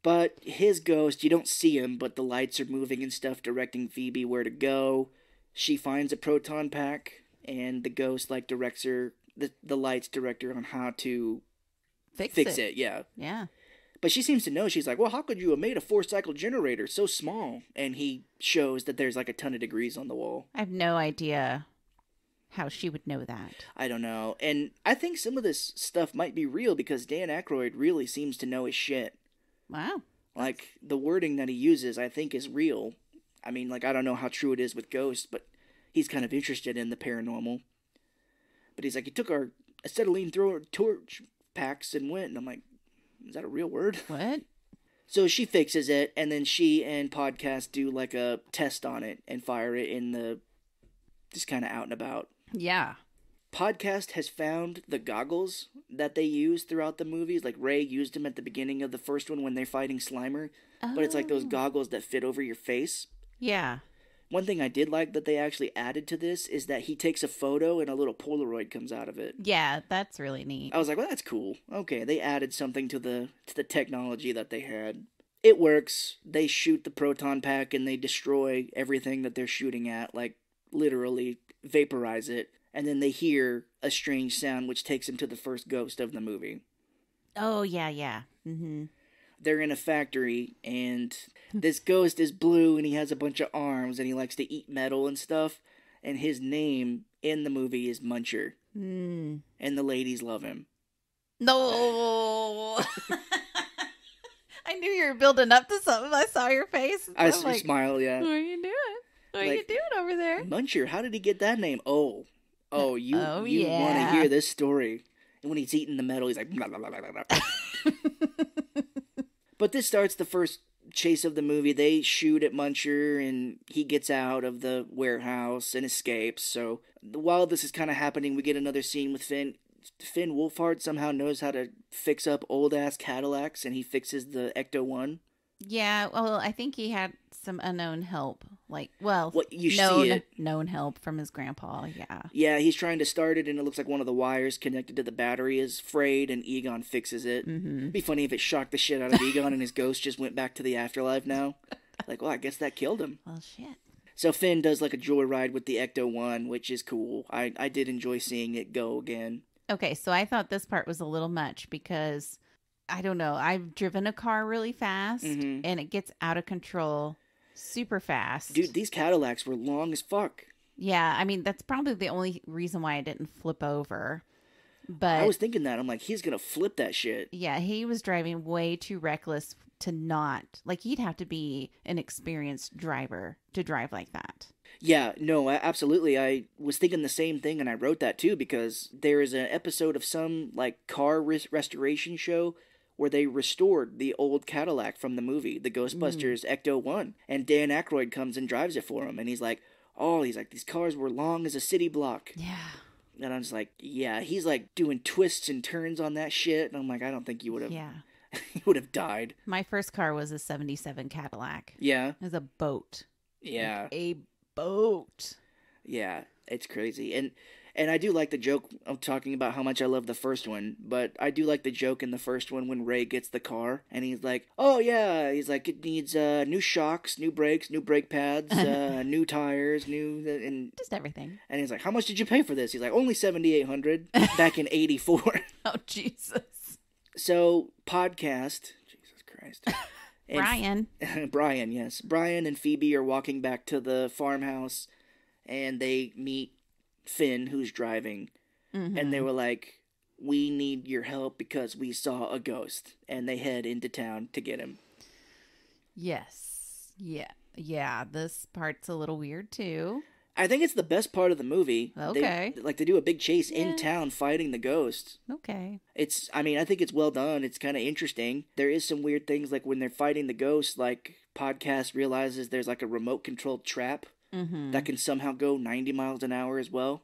But his ghost, you don't see him, but the lights are moving and stuff, directing Phoebe where to go. She finds a proton pack, and the ghost directs her. The lights direct her on how to fix it. Yeah. Yeah. But she seems to know. She's like, well, how could you have made a 4-cycle generator so small? And he shows that there's like a ton of degrees on the wall. I have no idea how she would know that. I don't know. And I think some of this stuff might be real because Dan Aykroyd really seems to know his shit. Wow. Like, the wording that he uses, I think, is real. I mean, I don't know how true it is with ghosts, but he's kind of interested in the paranormal. But he's like, he took our acetylene torch packs and went. And I'm like, is that a real word? What? So she fixes it, and then she and Podcast do a test on it and fire it in the... just kind of out and about. Yeah. Podcast has found the goggles that they use throughout the movies. Like, Ray used them at the beginning of the first one when they're fighting Slimer. Oh. But it's like those goggles that fit over your face. Yeah. One thing I did like that they actually added to this is that he takes a photo and a little Polaroid comes out of it. Yeah, that's really neat. I was like, well, that's cool. Okay, they added something to the technology that they had. It works. They shoot the proton pack and they destroy everything that they're shooting at, literally vaporize it. And then they hear a strange sound which takes them to the first ghost of the movie. Oh, yeah, yeah. Mm-hmm. They're in a factory, and this ghost is blue, and he has a bunch of arms, and he likes to eat metal and stuff, and his name in the movie is Muncher. And the ladies love him. No. I knew you were building up to something. I saw your face. I I'm like, smile, yeah. what are you doing? What are you Like, doing over there? Muncher, how did he get that name? Oh, you Oh, you want to yeah. hear this story? And when he's eating the metal, he's like, blah, blah, blah, blah, blah. But this starts the first chase of the movie. They shoot at Muncher, and he gets out of the warehouse and escapes. So while this is kind of happening, we get another scene with Finn. Finn Wolfhard somehow knows how to fix up old-ass Cadillacs, and he fixes the Ecto-1. Yeah, well, I think he had some unknown help. Like, well, You see it. known help from his grandpa, yeah. Yeah, he's trying to start it, and it looks like one of the wires connected to the battery is frayed, and Egon fixes it. Mm-hmm. It'd be funny if it shocked the shit out of Egon and his ghost just went back to the afterlife now. Like, well, I guess that killed him. Well, shit. So Finn does like a joyride with the Ecto-1, which is cool. I did enjoy seeing it go again. Okay, so I thought this part was a little much because, I don't know, I've driven a car really fast, and it gets out of control super fast. Dude, these Cadillacs were long as fuck. Yeah, I mean, that's probably the only reason why I didn't flip over. But I was thinking that. I'm like, he's going to flip that shit. yeah, he was driving way too reckless to not. Like, he'd have to be an experienced driver to drive like that. Yeah, no, absolutely. I was thinking the same thing, and I wrote that too, because there is an episode of some, like, car restoration show where they restored the old Cadillac from the movie, the Ghostbusters Ecto-1, and Dan Aykroyd comes and drives it for him, and he's like, these cars were long as a city block. Yeah. And I'm just like, yeah, he's like doing twists and turns on that shit, and I'm like, I don't think you would have, you would have died. My first car was a 77 Cadillac. Yeah. It was a boat. Yeah. Like a boat. Yeah, it's crazy. And I do like the joke of talking about how much I love the first one, but I do like the joke in the first one when Ray gets the car, and he's like, oh yeah, he's like, it needs new shocks, new brakes, new brake pads, new tires, and just everything. And he's like, how much did you pay for this? He's like, only $7,800 back in '84. Oh, Jesus. So, podcast, Jesus Christ. Brian. Brian, yes. Brian and Phoebe are walking back to the farmhouse, and they meet Finn, who's driving, and they were like, we need your help because we saw a ghost, and they head into town to get him. Yes. Yeah, this part's a little weird too. I think it's the best part of the movie. Okay. They do a big chase in town fighting the ghost. Okay. I think it's well done. It's kind of interesting. There is some weird things, like when they're fighting the ghost, like, Podcast realizes there's like a remote controlled trap that can somehow go 90 miles an hour as well.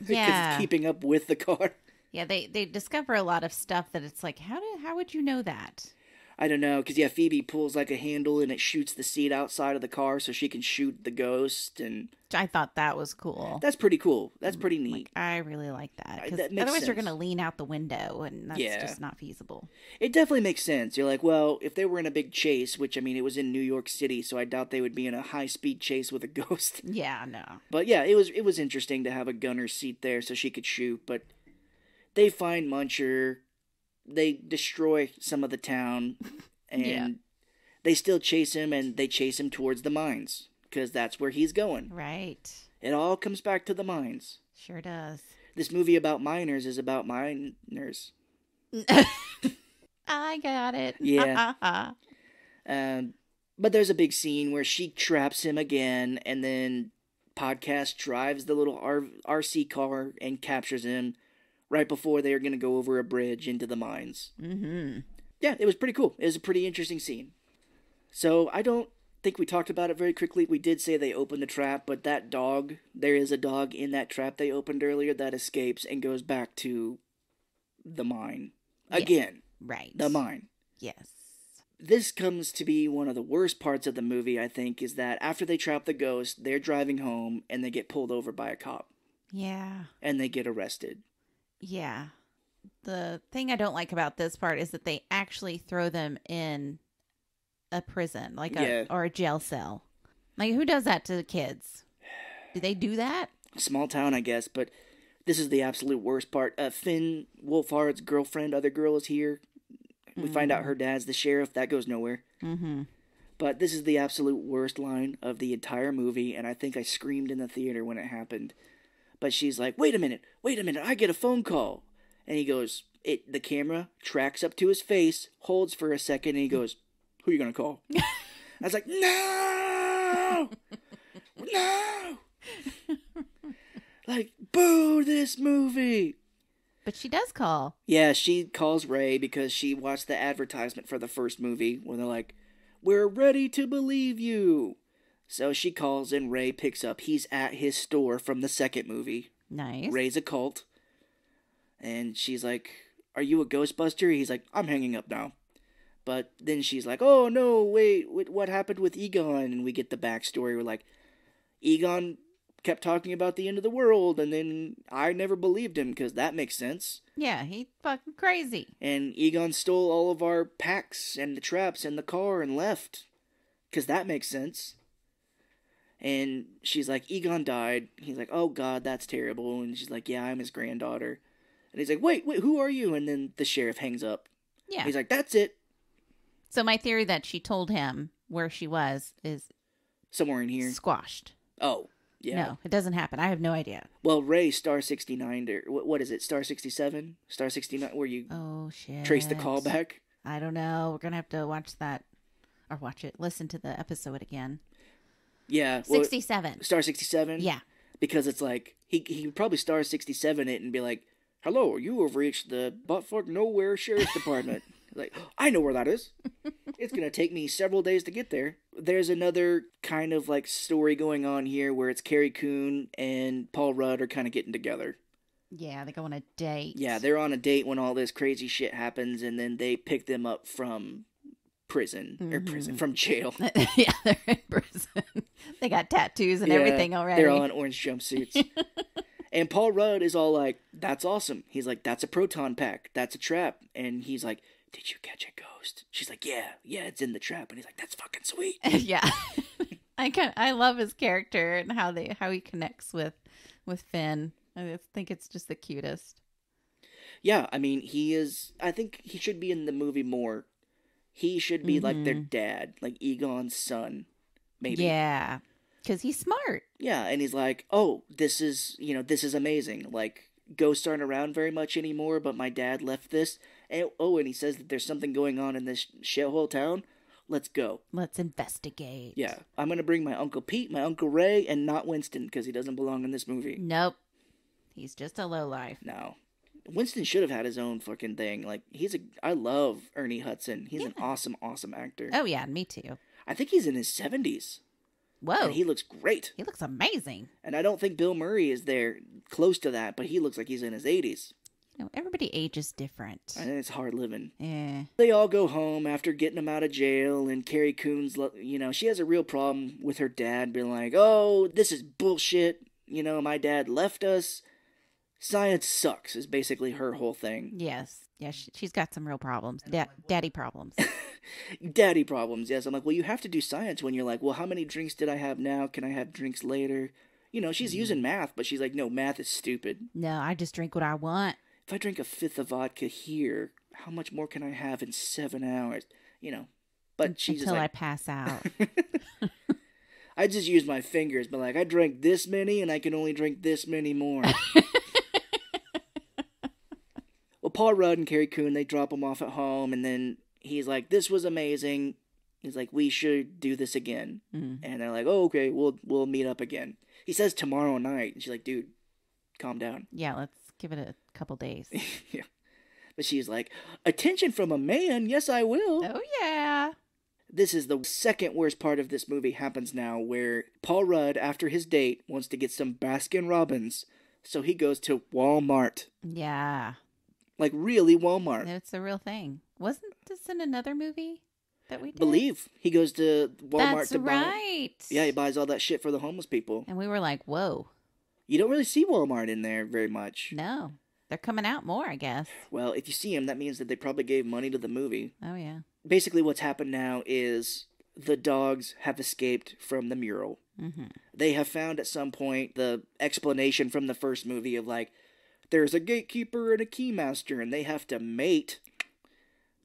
Because it's keeping up with the car. Yeah, they discover a lot of stuff that it's like, how would you know that? I don't know, because Phoebe pulls like a handle and it shoots the seat outside of the car so she can shoot the ghost, and I thought that was cool. that's pretty cool. That's pretty neat. I really like that, because That makes otherwise you're sense. going to lean out the window, and that's just not feasible. It definitely makes sense. You're like, well, if they were in a big chase, which, I mean, it was in New York City, so I doubt they would be in a high-speed chase with a ghost. Yeah, no. But yeah, it was interesting to have a gunner's seat there so she could shoot, but they find Muncher, they destroy some of the town, and they still chase him, and they chase him towards the mines, because that's where he's going. Right. It all comes back to the mines. Sure does. This movie about miners is about miners. I got it. Yeah. But there's a big scene where she traps him again, and then Podcast drives the little RC car and captures him right before they're going to go over a bridge into the mines. Mm-hmm. Yeah, it was pretty cool. It was a pretty interesting scene. So I don't think we talked about it very quickly. We did say they opened the trap, but that dog, there is a dog in that trap they opened earlier that escapes and goes back to the mine. Again. Right. The mine. Yes. This comes to be one of the worst parts of the movie, I think, is that after they trap the ghost, they're driving home and they get pulled over by a cop. Yeah. And they get arrested. Yeah. The thing I don't like about this part is that they actually throw them in a prison, or a jail cell. Like, who does that to the kids? Do they do that? Small town, I guess, but this is the absolute worst part. Finn Wolfhard's girlfriend, other girl, is here. We find out her dad's the sheriff. That goes nowhere. Mm-hmm. But this is the absolute worst line of the entire movie, and I think I screamed in the theater when it happened. But she's like, wait a minute, I get a phone call. And he goes, the camera tracks up to his face, holds for a second, and he goes, "Who are you going to call?" I was like, "No! No!" Like, boo this movie. But she does call. Yeah, she calls Ray because she watched the advertisement for the first movie where they're like, "We're ready to believe you." So she calls and Ray picks up. He's at his store from the second movie. Nice. Ray's a cult. And she's like, "Are you a Ghostbuster?" He's like, "I'm hanging up now." But then she's like, "Oh, no, wait, what happened with Egon?" And we get the backstory. We're like, Egon kept talking about the end of the world, and then I never believed him, because that makes sense. Yeah, he fucking crazy. And Egon stole all of our packs and the traps and the car and left, because that makes sense. And she's like, "Egon died." He's like, "Oh God, that's terrible." And she's like, "Yeah, I'm his granddaughter." And he's like, wait, who are you?" And then the sheriff hangs up. Yeah. He's like, "That's it." So my theory that she told him where she was is Somewhere in here. squashed. Oh, yeah. No, it doesn't happen. I have no idea. Well, Ray Star 69, or what is it, Star 67? Star 69, where you Oh, shit. trace the callback? I don't know. We're going to have to watch that, or listen to the episode again. Yeah. Well, 67. Star 67? Yeah. Because it's like, he would probably Star 67 it and be like, "Hello, you have reached the Buttfuck Nowhere Sheriff's Department." Like, "I know where that is. It's going to take me several days to get there." There's another kind of like story going on here where it's Carrie Coon and Paul Rudd are kind of getting together. Yeah, they go on a date. Yeah, they're on a date when all this crazy shit happens, and then they pick them up from from jail. Yeah, they're in prison. They got tattoos and everything already. They're all in orange jumpsuits. And Paul Rudd is all like, "That's awesome." He's like, "That's a proton pack. That's a trap." And he's like, "Did you catch a ghost?" She's like, yeah, it's in the trap." And he's like, "That's fucking sweet." Yeah. I love his character and how he connects with Finn. I think it's just the cutest. Yeah, I mean, I think he should be in the movie more. He should be like their dad, like Egon's son, maybe. Yeah, because he's smart. Yeah, and he's like, "Oh, this is amazing. Like, ghosts aren't around very much anymore, but my dad left this. And he says that there's something going on in this shithole town. Let's go. Let's investigate." Yeah, I'm going to bring my Uncle Pete, my Uncle Ray, and not Winston, because he doesn't belong in this movie. Nope. He's just a lowlife. No. Winston should have had his own fucking thing. Like, I love Ernie Hudson. He's an awesome, awesome actor. Oh, yeah, me too. I think he's in his 70s. Whoa. And he looks great. He looks amazing. And I don't think Bill Murray is there close to that, but he looks like he's in his 80s. You know, everybody ages different. And it's hard living. Yeah. They all go home after getting him out of jail, and Carrie Coon's, she has a real problem with her dad being like, "Oh, this is bullshit. My dad left us. Science sucks," is basically her whole thing. Yes. Yeah, she's got some real problems. Daddy problems. Daddy problems, yes. I'm like, well, you have to do science when you're like, well, how many drinks did I have now? Can I have drinks later? She's using math, but she's like, no, math is stupid. No, I just drink what I want. If I drink a fifth of vodka here, how much more can I have in 7 hours? But she's Until just like, I pass out. I just use my fingers, but like, I drank this many and I can only drink this many more. Well, Paul Rudd and Carrie Coon, they drop him off at home, and then he's like, "This was amazing." He's like, "We should do this again." Mm-hmm. And they're like, "Oh, okay, we'll meet up again." He says tomorrow night, and she's like, "Dude, calm down." Yeah, let's give it a couple days. Yeah. But she's like, "Attention from a man, yes I will." Oh, yeah. This is the second worst part of this movie happens now, where Paul Rudd, after his date, wants to get some Baskin Robbins, so he goes to Walmart. Yeah. Like, really, Walmart. It's a real thing. Wasn't this in another movie that we did? Believe. He goes to Walmart That's to buy. right. Yeah, he buys all that shit for the homeless people. And we were like, whoa. You don't really see Walmart in there very much. No. They're coming out more, I guess. Well, if you see them, that means that they probably gave money to the movie. Oh, yeah. Basically, what's happened now is the dogs have escaped from the mural. Mm-hmm. They have found at some point the explanation from the first movie of like, there's a gatekeeper and a keymaster, and they have to mate.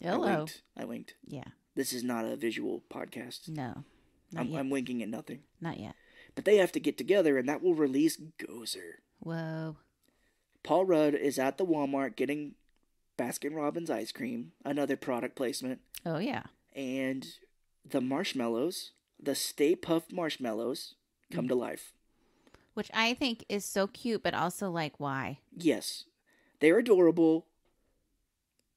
Hello. I winked. Yeah. This is not a visual podcast. No. I'm winking at nothing. Not yet. But they have to get together, and that will release Gozer. Whoa. Paul Rudd is at the Walmart getting Baskin-Robbins ice cream, another product placement. Oh, yeah. And the marshmallows, the Stay Puft marshmallows, come to life. Which I think is so cute, but also like, why? Yes. They're adorable,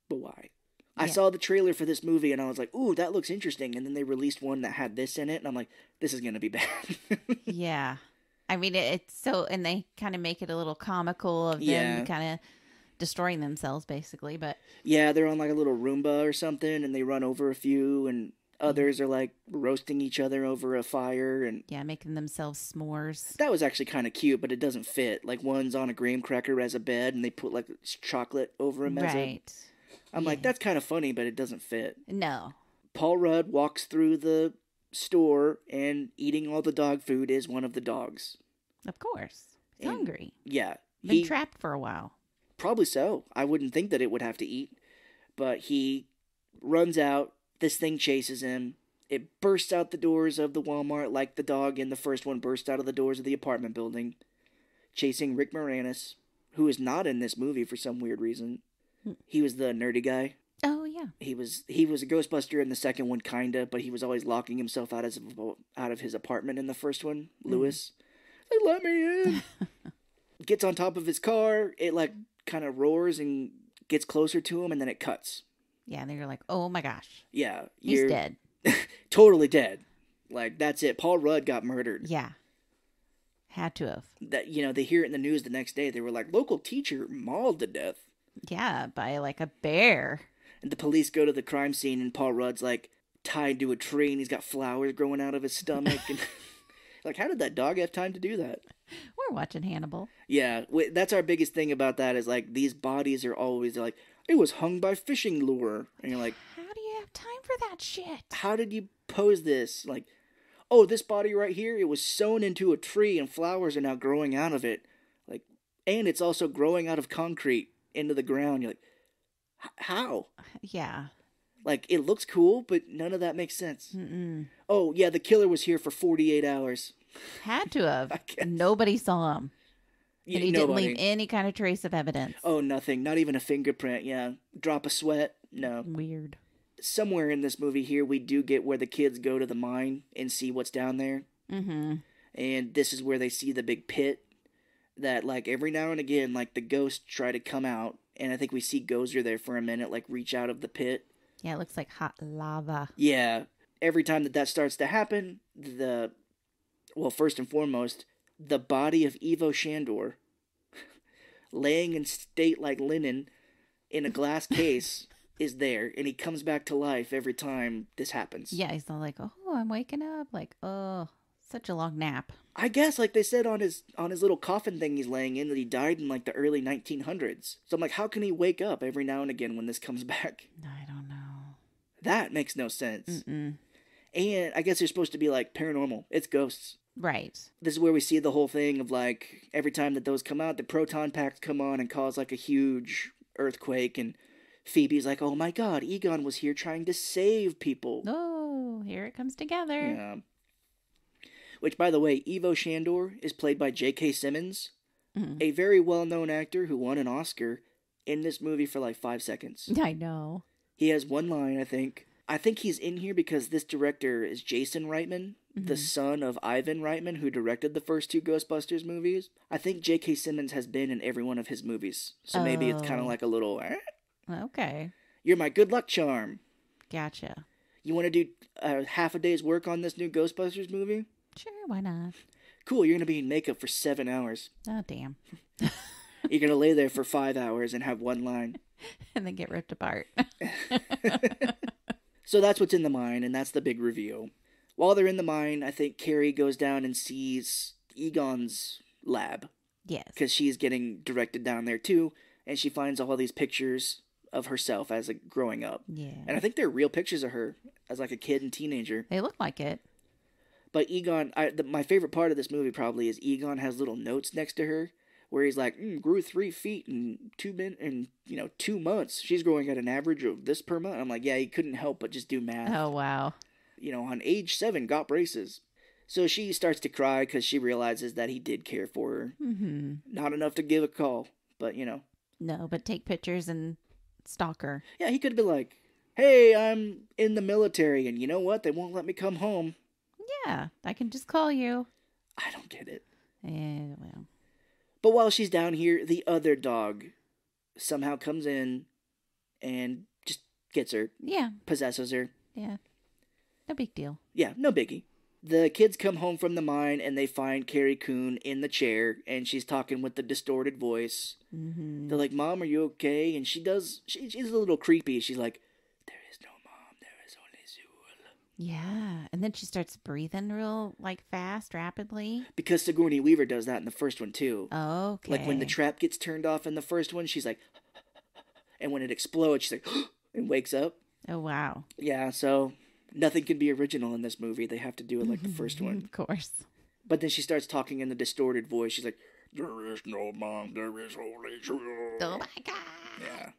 but why? I Yeah. saw the trailer for this movie and I was like, ooh, that looks interesting. And then they released one that had this in it. And I'm like, this is going to be bad. Yeah. I mean, it's so, and they kind of make it a little comical of Yeah. them kind of destroying themselves, basically. But Yeah, they're on like a little Roomba or something and they run over a few and others are like roasting each other over a fire. And yeah, making themselves s'mores. that was actually kind of cute, but it doesn't fit. Like one's on a graham cracker as a bed and they put like chocolate over him as a... Right. I'm like, that's kind of funny, but it doesn't fit. No. Paul Rudd walks through the store and eating all the dog food is one of the dogs. Of course. He's And- hungry. Yeah. Been trapped for a while. Probably so. I wouldn't think that it would have to eat. But he runs out. This thing chases him. It bursts out the doors of the Walmart like the dog in the first one burst out of the doors of the apartment building, chasing Rick Moranis, who is not in this movie for some weird reason. He was the nerdy guy. Oh, yeah. He was a Ghostbuster in the second one, kinda, but he was always locking himself out of his apartment in the first one. Lewis, they let me in. Gets on top of his car. It like kind of roars and gets closer to him, and then it cuts. Yeah, and then you're like, oh my gosh. Yeah, He's dead. Totally dead. Like that's it. Paul Rudd got murdered. Yeah. Had to have. That they hear it in the news the next day. They were like, local teacher mauled to death. Yeah, by like a bear. And the police go to the crime scene, and Paul Rudd's like tied to a tree, and he's got flowers growing out of his stomach. And like, how did that dog have time to do that? We're watching Hannibal. Yeah, that's our biggest thing about that is like these bodies are always like, it was hung by fishing lure, and you're like, How do you have time for that shit? how did you pose this? Like, oh, this body right here, it was sewn into a tree, and flowers are now growing out of it. Like, and it's also growing out of concrete into the ground. You're like, how? Yeah. Like, it looks cool, but none of that makes sense. Mm-mm. Oh, yeah, the killer was here for 48 hours. Had to have. I guess. Nobody saw him. Yeah, And he nobody. didn't leave any kind of trace of evidence. Oh, nothing. Not even a fingerprint, yeah. Drop of sweat? No. Weird. Somewhere in this movie here, we do get where the kids go to the mine and see what's down there. Mm-hmm. And this is where they see the big pit that, like, every now and again, like, the ghosts try to come out. And I think we see Gozer there for a minute, like, reach out of the pit. Yeah, it looks like hot lava. Yeah. Every time that starts to happen, well, first and foremost, the body of Ivo Shandor, laying in state like linen in a glass case, is there. And he comes back to life every time this happens. Yeah, he's all like, oh, I'm waking up. Like, oh, such a long nap. I guess, like they said on his little coffin thing he's laying in, that he died in, like, the early 1900s. So I'm like, how can he wake up every now and again when this comes back? I don't know. That makes no sense. Mm-mm. And I guess they're supposed to be, like, paranormal. It's ghosts. Right. This is where we see the whole thing of, like, every time that those come out, the proton packs come on and cause, like, a huge earthquake, and Phoebe's like, oh my god, Egon was here trying to save people. Oh, here it comes together. Yeah. Which, by the way, Ivo Shandor is played by J.K. Simmons, a very well-known actor who won an Oscar in this movie for, like, 5 seconds. I know. He has one line, I think. I think he's in here because this director is Jason Reitman, the son of Ivan Reitman, who directed the first two Ghostbusters movies. I think J.K. Simmons has been in every one of his movies. So maybe it's kind of like a little, Okay. you're my good luck charm. Gotcha. You want to do half a day's work on this new Ghostbusters movie? Sure, why not? Cool, you're going to be in makeup for 7 hours. Oh, damn. You're going to lay there for 5 hours and have one line. And then get ripped apart. So that's what's in the mine, and that's the big reveal. While they're in the mine, I think Carrie goes down and sees Egon's lab. Yes. Because she's getting directed down there too, and she finds all these pictures of herself as growing up. Yeah. And I think they're real pictures of her as like a kid and teenager. They look like it. But Egon, my favorite part of this movie probably is Egon has little notes next to her where he's like, grew 3 feet in 2 months. She's growing at an average of this per month. I'm like, yeah, he couldn't help but just do math. Oh, wow. On age 7, got braces. So she starts to cry because she realizes that he did care for her. Mm-hmm. Not enough to give a call, but No, but take pictures and stalk her. Yeah, he could be like, hey, I'm in the military, and you know what? They won't let me come home. Yeah, I can just call you. I don't get it. Well. But while she's down here, the other dog somehow comes in and just gets her. Yeah. Possesses her. Yeah. No big deal. Yeah, no biggie. The kids come home from the mine and they find Carrie Coon in the chair and she's talking with the distorted voice. Mm-hmm. They're like, Mom, are you okay? And she's a little creepy. She's like, there is no mom, there is only Zool. Yeah. And then she starts breathing real, fast, rapidly. Because Sigourney Weaver does that in the first one, too. Okay. Like, when the trap gets turned off in the first one, she's like, and when it explodes, she's like, and wakes up. Oh, wow. Yeah, so nothing can be original in this movie. They have to do it like the first one. Of course. But then she starts talking in the distorted voice. She's like, there is no mom, there is only Zool. Oh, my God. Yeah.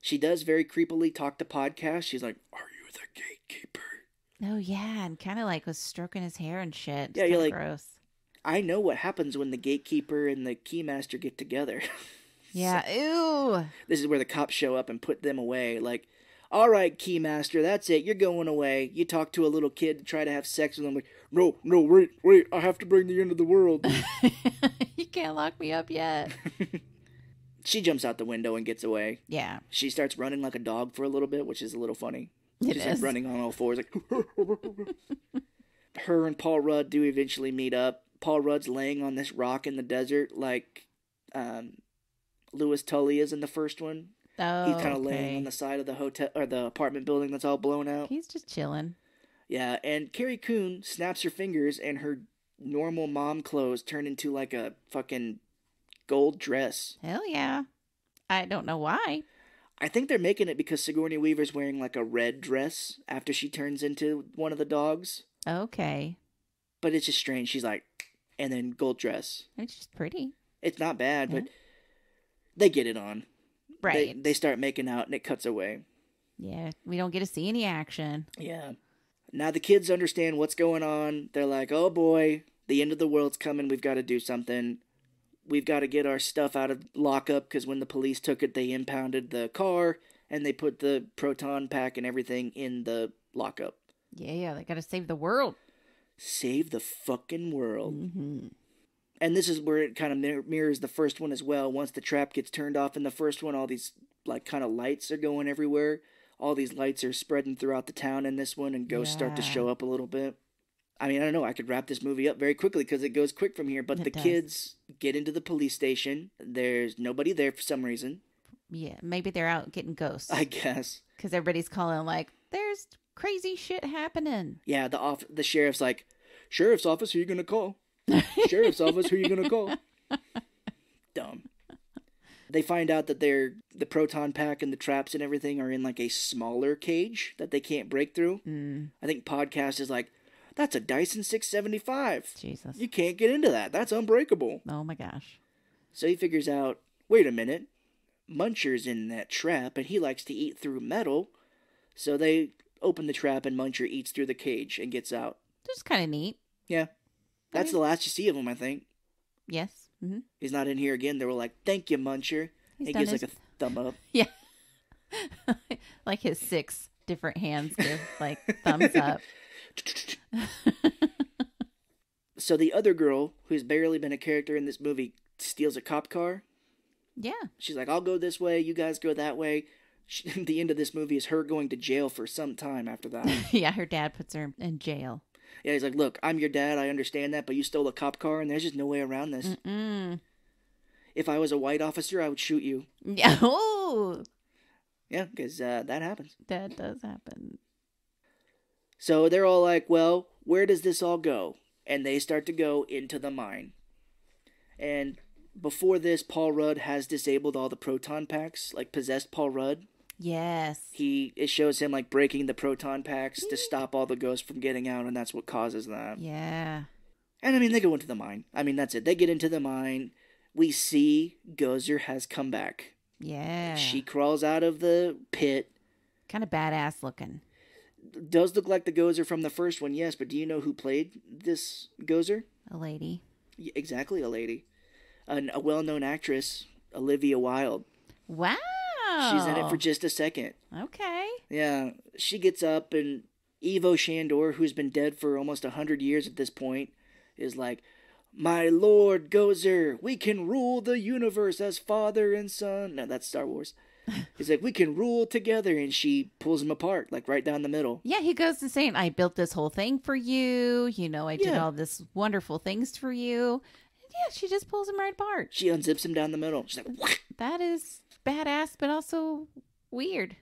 She does very creepily talk to podcast. She's like, are you the gatekeeper? Oh, yeah. And kind of was stroking his hair and shit. Yeah, you're like, gross. I know what happens when the gatekeeper and the keymaster get together. Yeah. Ew. This is where the cops show up and put them away. Like, all right, keymaster, that's it. You're going away. You talk to a little kid to try to have sex with him. Like, no, wait. I have to bring the end of the world. You can't lock me up yet. She jumps out the window and gets away. Yeah. She starts running like a dog for a little bit, which is a little funny. She's is. like running on all fours. Like, her and Paul Rudd do eventually meet up. Paul Rudd's laying on this rock in the desert like Louis Tully is in the first one. Oh, he's kind of laying on the side of the hotel or the apartment building that's all blown out. He's just chilling. Yeah, and Carrie Coon snaps her fingers and her normal mom clothes turn into like a fucking gold dress. Hell yeah. I don't know why. I think they're making it because Sigourney Weaver's wearing like a red dress after she turns into one of the dogs. Okay. But it's just strange. She's like, and then gold dress. It's just pretty. It's not bad, but they get it on. Right. They start making out and it cuts away. Yeah, we don't get to see any action. Yeah. Now the kids understand what's going on. They're like, oh boy, the end of the world's coming. We've got to do something. We've got to get our stuff out of lockup because when the police took it, they impounded the car and they put the proton pack and everything in the lockup. Yeah, they got to save the world. Save the fucking world. Mm-hmm. And this is where it kind of mirrors the first one as well. Once the trap gets turned off in the first one, all these kind of lights are going everywhere. All these lights are spreading throughout the town in this one, and ghosts start to show up a little bit. I mean, I don't know. I could wrap this movie up very quickly because it goes quick from here. But the kids get into the police station. There's nobody there for some reason. Yeah, maybe they're out getting ghosts. I guess. Because everybody's calling there's crazy shit happening. Yeah, the sheriff's like, sheriff's office, who you going to call? Sheriff's office, who you going to call? Dumb. They find out that the proton pack and the traps and everything are in a smaller cage that they can't break through. I think Podcast is like, that's a Dyson 675. Jesus. You can't get into that. That's unbreakable. Oh my gosh. So he figures out, wait a minute, Muncher's in that trap and he likes to eat through metal. So they open the trap and Muncher eats through the cage and gets out. That's kind of neat. Yeah. That's the last you see of him, I think. Yes. Mm-hmm. He's not in here again. They were like, thank you, Muncher. He gives a thumb up. Yeah. Like his 6 different hands give thumbs up. So the other girl, who's barely been a character in this movie, steals a cop car. Yeah. She's like, I'll go this way. You guys go that way. The end of this movie is her going to jail for some time after that. Yeah, her dad puts her in jail. Yeah, he's like, look, I'm your dad. I understand that, but you stole a cop car, and there's just no way around this. Mm-mm. If I was a white officer, I would shoot you. Yeah. Oh. Yeah, because that happens. That does happen. So they're all like, well, where does this all go? And they start to go into the mine. And before this, Paul Rudd has disabled all the proton packs, possessed Paul Rudd. Yes. It shows him breaking the proton packs to stop all the ghosts from getting out, and that's what causes that. Yeah. And I mean, they go into the mine. I mean, that's it. They get into the mine. We see Gozer has come back. Yeah. She crawls out of the pit. Kind of badass looking. Does look like the Gozer from the first one, yes, but do you know who played this Gozer? A lady. Exactly, a lady. A well-known actress, Olivia Wilde. Wow. She's in it for just a second. Okay. Yeah, she gets up and Ivo Shandor, who's been dead for almost 100 years at this point, is like, "My Lord Gozer, we can rule the universe as father and son." No, that's Star Wars. He's like, "We can rule together," and she pulls him apart, like right down the middle. Yeah, he goes to saying, "I built this whole thing for you. You know, I did Yeah. all this wonderful things for you." And yeah, she just pulls him right apart. She unzips him down the middle. She's like, "What?" That is badass, but also weird.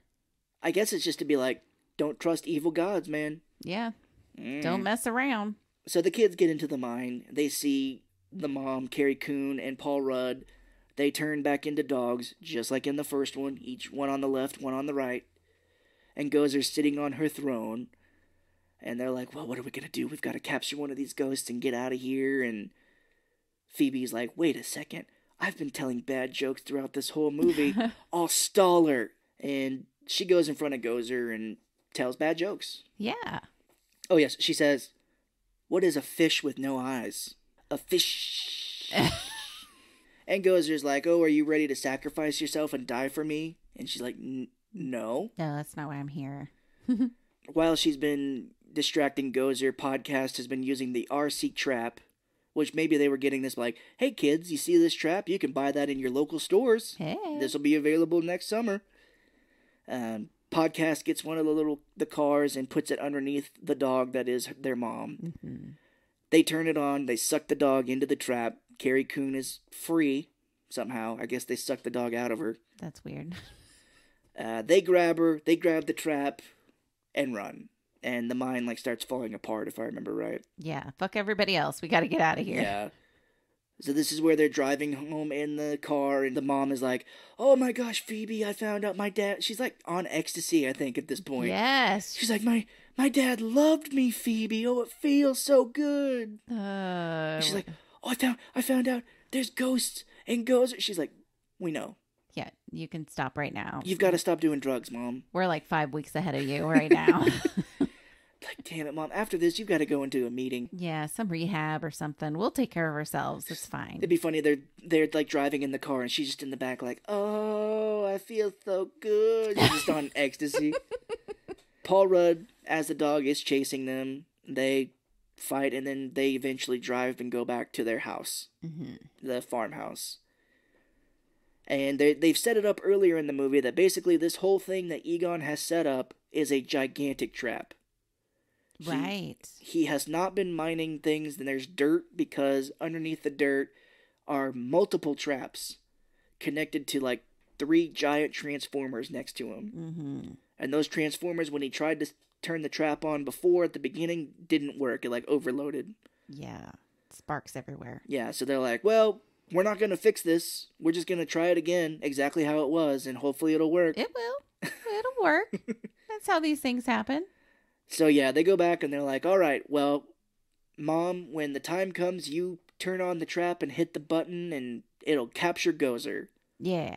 I guess it's just to be like, don't trust evil gods, man. Yeah. Don't mess around. So the kids get into the mine. They see the mom, Carrie Coon, and Paul Rudd. They turn back into dogs, just like in the first one, each one on the left, one on the right. And Gozer's sitting on her throne. And they're like, well, what are we going to do? We've got to capture one of these ghosts and get out of here. And Phoebe's like, wait a second. I've been telling bad jokes throughout this whole movie. I'll stall her. And she goes in front of Gozer and tells bad jokes. Yeah. Oh, yes. She says, what is a fish with no eyes? A fish. And Gozer's like, oh, are you ready to sacrifice yourself and die for me? And she's like, no. No, that's not why I'm here. While she's been distracting Gozer, Podcast has been using the RC trap, which maybe they were getting this like, hey, kids, you see this trap? You can buy that in your local stores. Hey. This will be available next summer. Podcast gets one of the cars and puts it underneath the dog that is their mom. Mm-hmm. They turn it on. They suck the dog into the trap. Carrie Coon is free somehow. I guess they suck the dog out of her. That's weird. They grab her. They grab the trap and run. And the mine like starts falling apart, if I remember right. Yeah. Fuck everybody else. We got to get out of here. Yeah. So this is where they're driving home in the car, and the mom is like, oh my gosh, Phoebe, I found out my dad... She's like on ecstasy, I think, at this point. Yes. She's like, my dad loved me, Phoebe. Oh, it feels so good. She's like, oh, I found out there's ghosts and ghosts. She's like, we know. Yeah, you can stop right now. You've got to stop doing drugs, Mom. We're like 5 weeks ahead of you right now. Like, damn it, Mom. After this, you've got to go into a meeting. Yeah, some rehab or something. We'll take care of ourselves. It's fine. It'd be funny. They're like driving in the car, and she's just in the back, like, oh, I feel so good. She's just on ecstasy. Paul Rudd, as the dog, is chasing them. They fight, and then they eventually drive and go back to their house, the farmhouse. And they've set it up earlier in the movie that basically this whole thing that Egon has set up is a gigantic trap. Right. He has not been mining things, and there's dirt because underneath the dirt are multiple traps connected to like 3 giant transformers next to him. Mm-hmm. And those transformers, when he tried to turn the trap on before at the beginning, didn't work. It like overloaded. Yeah. Sparks everywhere. Yeah, so they're like, well, we're not going to fix this. We're just going to try it again exactly how it was, and hopefully it'll work. It will. It'll work. That's how these things happen. So yeah, they go back and they're like, all right, well, Mom, when the time comes, you turn on the trap and hit the button and it'll capture Gozer. Yeah.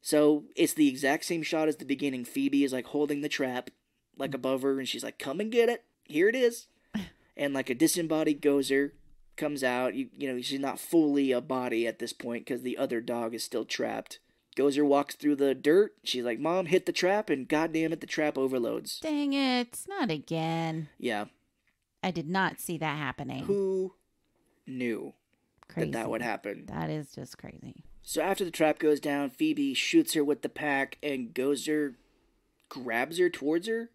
So it's the exact same shot as the beginning. Phoebe is like holding the trap like above her and she's like, come and get it. Here it is. And like a disembodied Gozer comes out. You know, she's not fully a body at this point because the other dog is still trapped. Gozer walks through the dirt. She's like, Mom, hit the trap, and goddamn it, the trap overloads. Dang it. Not again. Yeah. I did not see that happening. Who knew Crazy. that would happen? That is just crazy. So after the trap goes down, Phoebe shoots her with the pack, and Gozer grabs her towards her.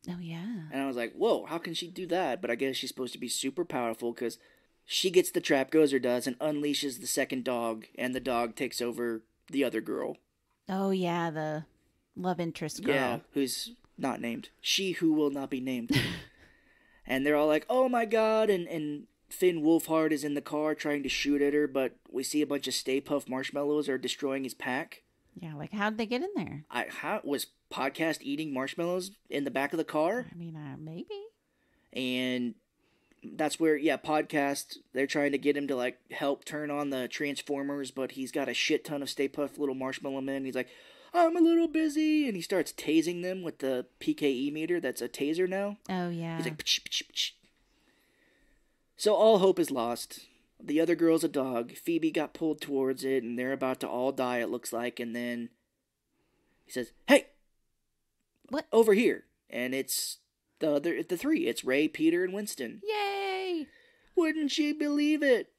Oh, yeah. And I was like, whoa, how can she do that? But I guess she's supposed to be super powerful because she gets the trap, Gozer does, and unleashes the second dog, and the dog takes over the other girl. Oh, yeah, the love interest girl. Yeah, who's not named. She who will not be named. And they're all like, oh my god, and Finn Wolfhard is in the car trying to shoot at her, but we see a bunch of Stay Puft marshmallows are destroying his pack. Yeah, like, how'd they get in there? How was Podcast eating marshmallows in the back of the car? I mean, maybe. And that's where, yeah, Podcast, they're trying to get him to, like, help turn on the Transformers, but he's got a shit ton of Stay Puft little marshmallow men. He's like, I'm a little busy, and he starts tasing them with the PKE meter that's a taser now. Oh, yeah. He's like, pch, pch, pch. So all hope is lost. The other girl's a dog. Phoebe got pulled towards it, and they're about to all die, it looks like. And then he says, "Hey, What? over here." And it's the three. It's Ray, Peter, and Winston. Yay! Wouldn't she believe it?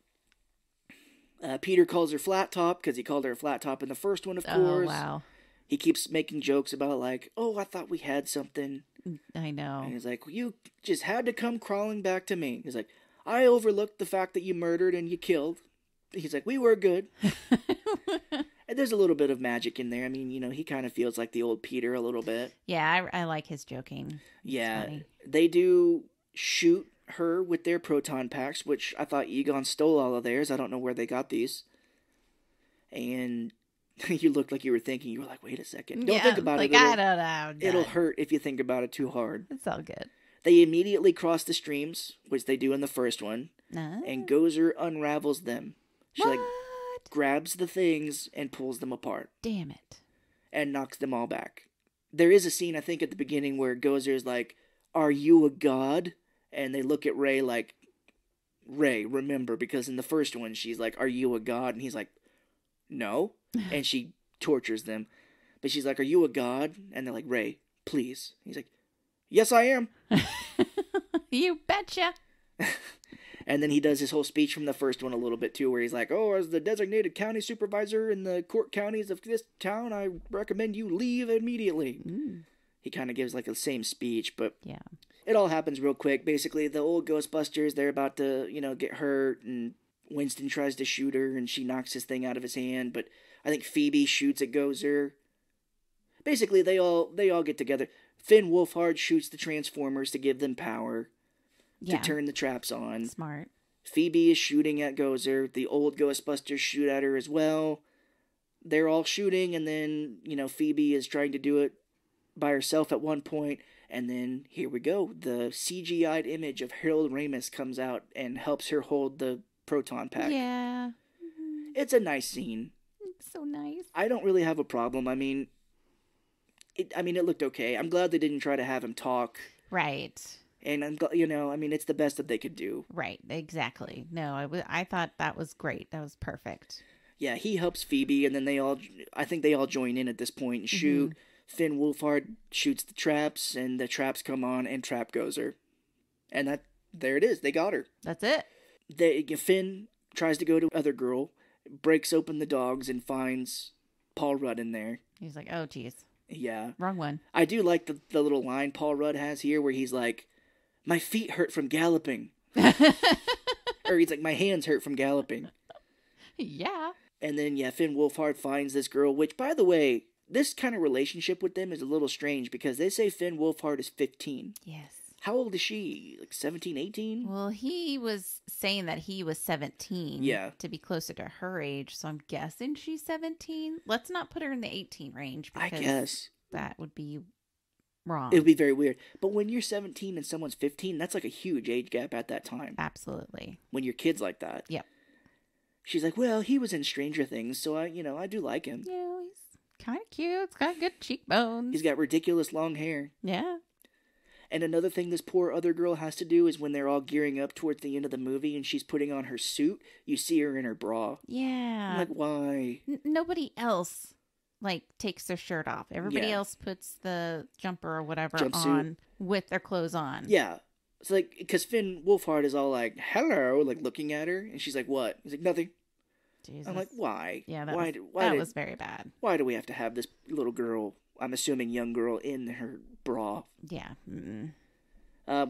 Peter calls her flat top because he called her a flat top in the first one, of course. Oh, wow. He keeps making jokes about like, "Oh, I thought we had something." I know. And he's like, "You just had to come crawling back to me." He's like, "I overlooked the fact that you murdered and you killed." He's like, "We were good." And there's a little bit of magic in there. I mean, he kind of feels like the old Peter a little bit. Yeah, I like his joking. Yeah, they do shoot her with their proton packs, which I thought Egon stole all of theirs. I don't know where they got these. And you looked like you were thinking. You were like, "Wait a second. Don't think about it. I don't know. It'll hurt if you think about it too hard." It's all good. They immediately cross the streams, which they do in the first one. And Gozer unravels them. She grabs the things and pulls them apart. Damn it. And knocks them all back. There is a scene, I think, at the beginning where Gozer's like, "Are you a god?" And they look at Ray like, "Ray, remember," because in the first one, she's like, "Are you a god?" And he's like, "No." And she tortures them. But she's like, "Are you a god?" And they're like, "Ray, please." He's like, "Yes, I am." You betcha. And then he does his whole speech from the first one a little bit too, where he's like, "Oh, as the designated county supervisor in the court counties of this town, I recommend you leave immediately." He kind of gives like the same speech, but yeah, it all happens real quick. Basically, the old Ghostbusters, they're about to, get hurt, and Winston tries to shoot her, and she knocks his thing out of his hand, but I think Phoebe shoots at Gozer. Basically, they all get together. Finn Wolfhard shoots the Transformers to give them power. To turn the traps on. Smart. Phoebe is shooting at Gozer. The old Ghostbusters shoot at her as well. They're all shooting, and then, Phoebe is trying to do it by herself at one point, and then here we go. The CGI'd image of Harold Ramis comes out and helps her hold the proton pack. Yeah. It's a nice scene. It's so nice. I don't really have a problem. I mean, it looked okay. I'm glad they didn't try to have him talk. Right. And I'm glad, it's the best that they could do. Right, exactly. No, I thought that was great. That was perfect. Yeah, he helps Phoebe, and then I think they all join in at this point and shoot. Finn Wolfhard shoots the traps, and the traps come on and trap Gozer. And there it is. They got her. That's it. Finn tries to go to other girl, breaks open the dogs, and finds Paul Rudd in there. He's like, "Oh, geez." Yeah. Wrong one. I do like the little line Paul Rudd has here where he's like, "My feet hurt from galloping." Or he's like, "My hands hurt from galloping." Yeah. And then, Finn Wolfhard finds this girl, which, by the way, this kind of relationship with them is a little strange because they say Finn Wolfhard is 15. Yes. How old is she? Like 17, 18? Well, he was saying that he was 17. Yeah. To be closer to her age, so I'm guessing she's 17. Let's not put her in the 18 range because I guess. That would be wrong. It would be very weird. But when you're 17 and someone's 15, that's like a huge age gap at that time. Absolutely. When you're kids like that. Yep. She's like, "Well, he was in Stranger Things, so I do like him." Yeah, he's kind of cute. He's got good cheekbones. He's got ridiculous long hair. Yeah. And another thing this poor other girl has to do is when they're all gearing up towards the end of the movie and she's putting on her suit, you see her in her bra. Yeah. I'm like, why? Nobody else takes their shirt off. Everybody else puts the jumper or whatever on with their clothes on. Yeah. It's like, because Finn Wolfhard is all like, "Hello," looking at her, and she's like, "What?" He's like, "Nothing." Jesus. I'm like, why? Yeah, that was very bad. Why do we have to have this little girl, I'm assuming young girl, in her bra? Yeah.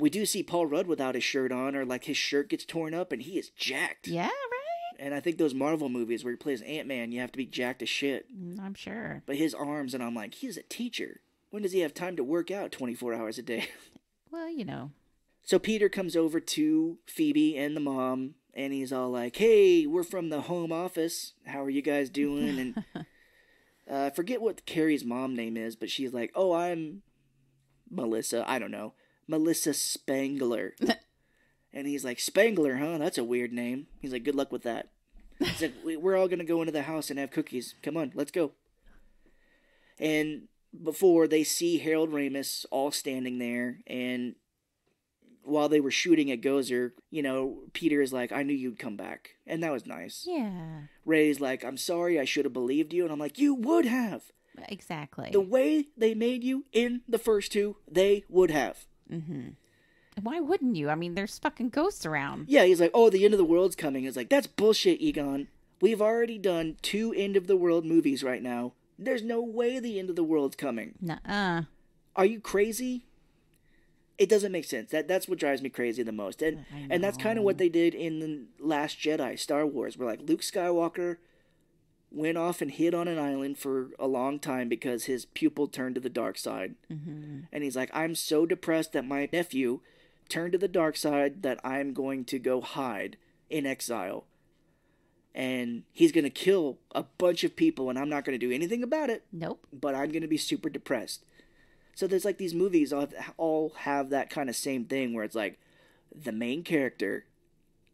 We do see Paul Rudd without his shirt on, or his shirt gets torn up, and he is jacked. Yeah, right? And I think those Marvel movies where he plays Ant-Man, you have to be jacked as shit. I'm sure. But his arms, and I'm like, he's a teacher. When does he have time to work out 24 hours a day? Well, So Peter comes over to Phoebe and the mom, and he's all like, "Hey, we're from the home office. How are you guys doing?" And I forget what Carrie's mom name is, but she's like, "Oh, I'm Melissa. I don't know. Melissa Spangler." And he's like, "Spangler, huh? That's a weird name." He's like, "Good luck with that." He's like, "We're all going to go into the house and have cookies. Come on, let's go." And before they see Harold Ramis all standing there, and while they were shooting at Gozer, Peter is like, I knew you'd come back. And that was nice. Yeah. Ray's like, I'm sorry, I should have believed you. And I'm like, you would have. Exactly. The way they made you in the first two, they would have. Mm-hmm. Why wouldn't you? I mean, there's fucking ghosts around. Yeah, he's like, oh, the end of the world's coming. It's like, that's bullshit, Egon. We've already done 2 end-of-the-world movies right now. There's no way the end of the world's coming. Nuh-uh. Are you crazy? It doesn't make sense. That's what drives me crazy the most. And that's kind of what they did in The Last Jedi, Star Wars, where like Luke Skywalker went off and hid on an island for a long time because his pupil turned to the dark side. Mm-hmm. And he's like, I'm so depressed that my nephew turned to the dark side that I'm going to go hide in exile. And he's going to kill a bunch of people, and I'm not going to do anything about it. Nope. But I'm going to be super depressed. So there's like these movies all have that kind of same thing where it's like the main character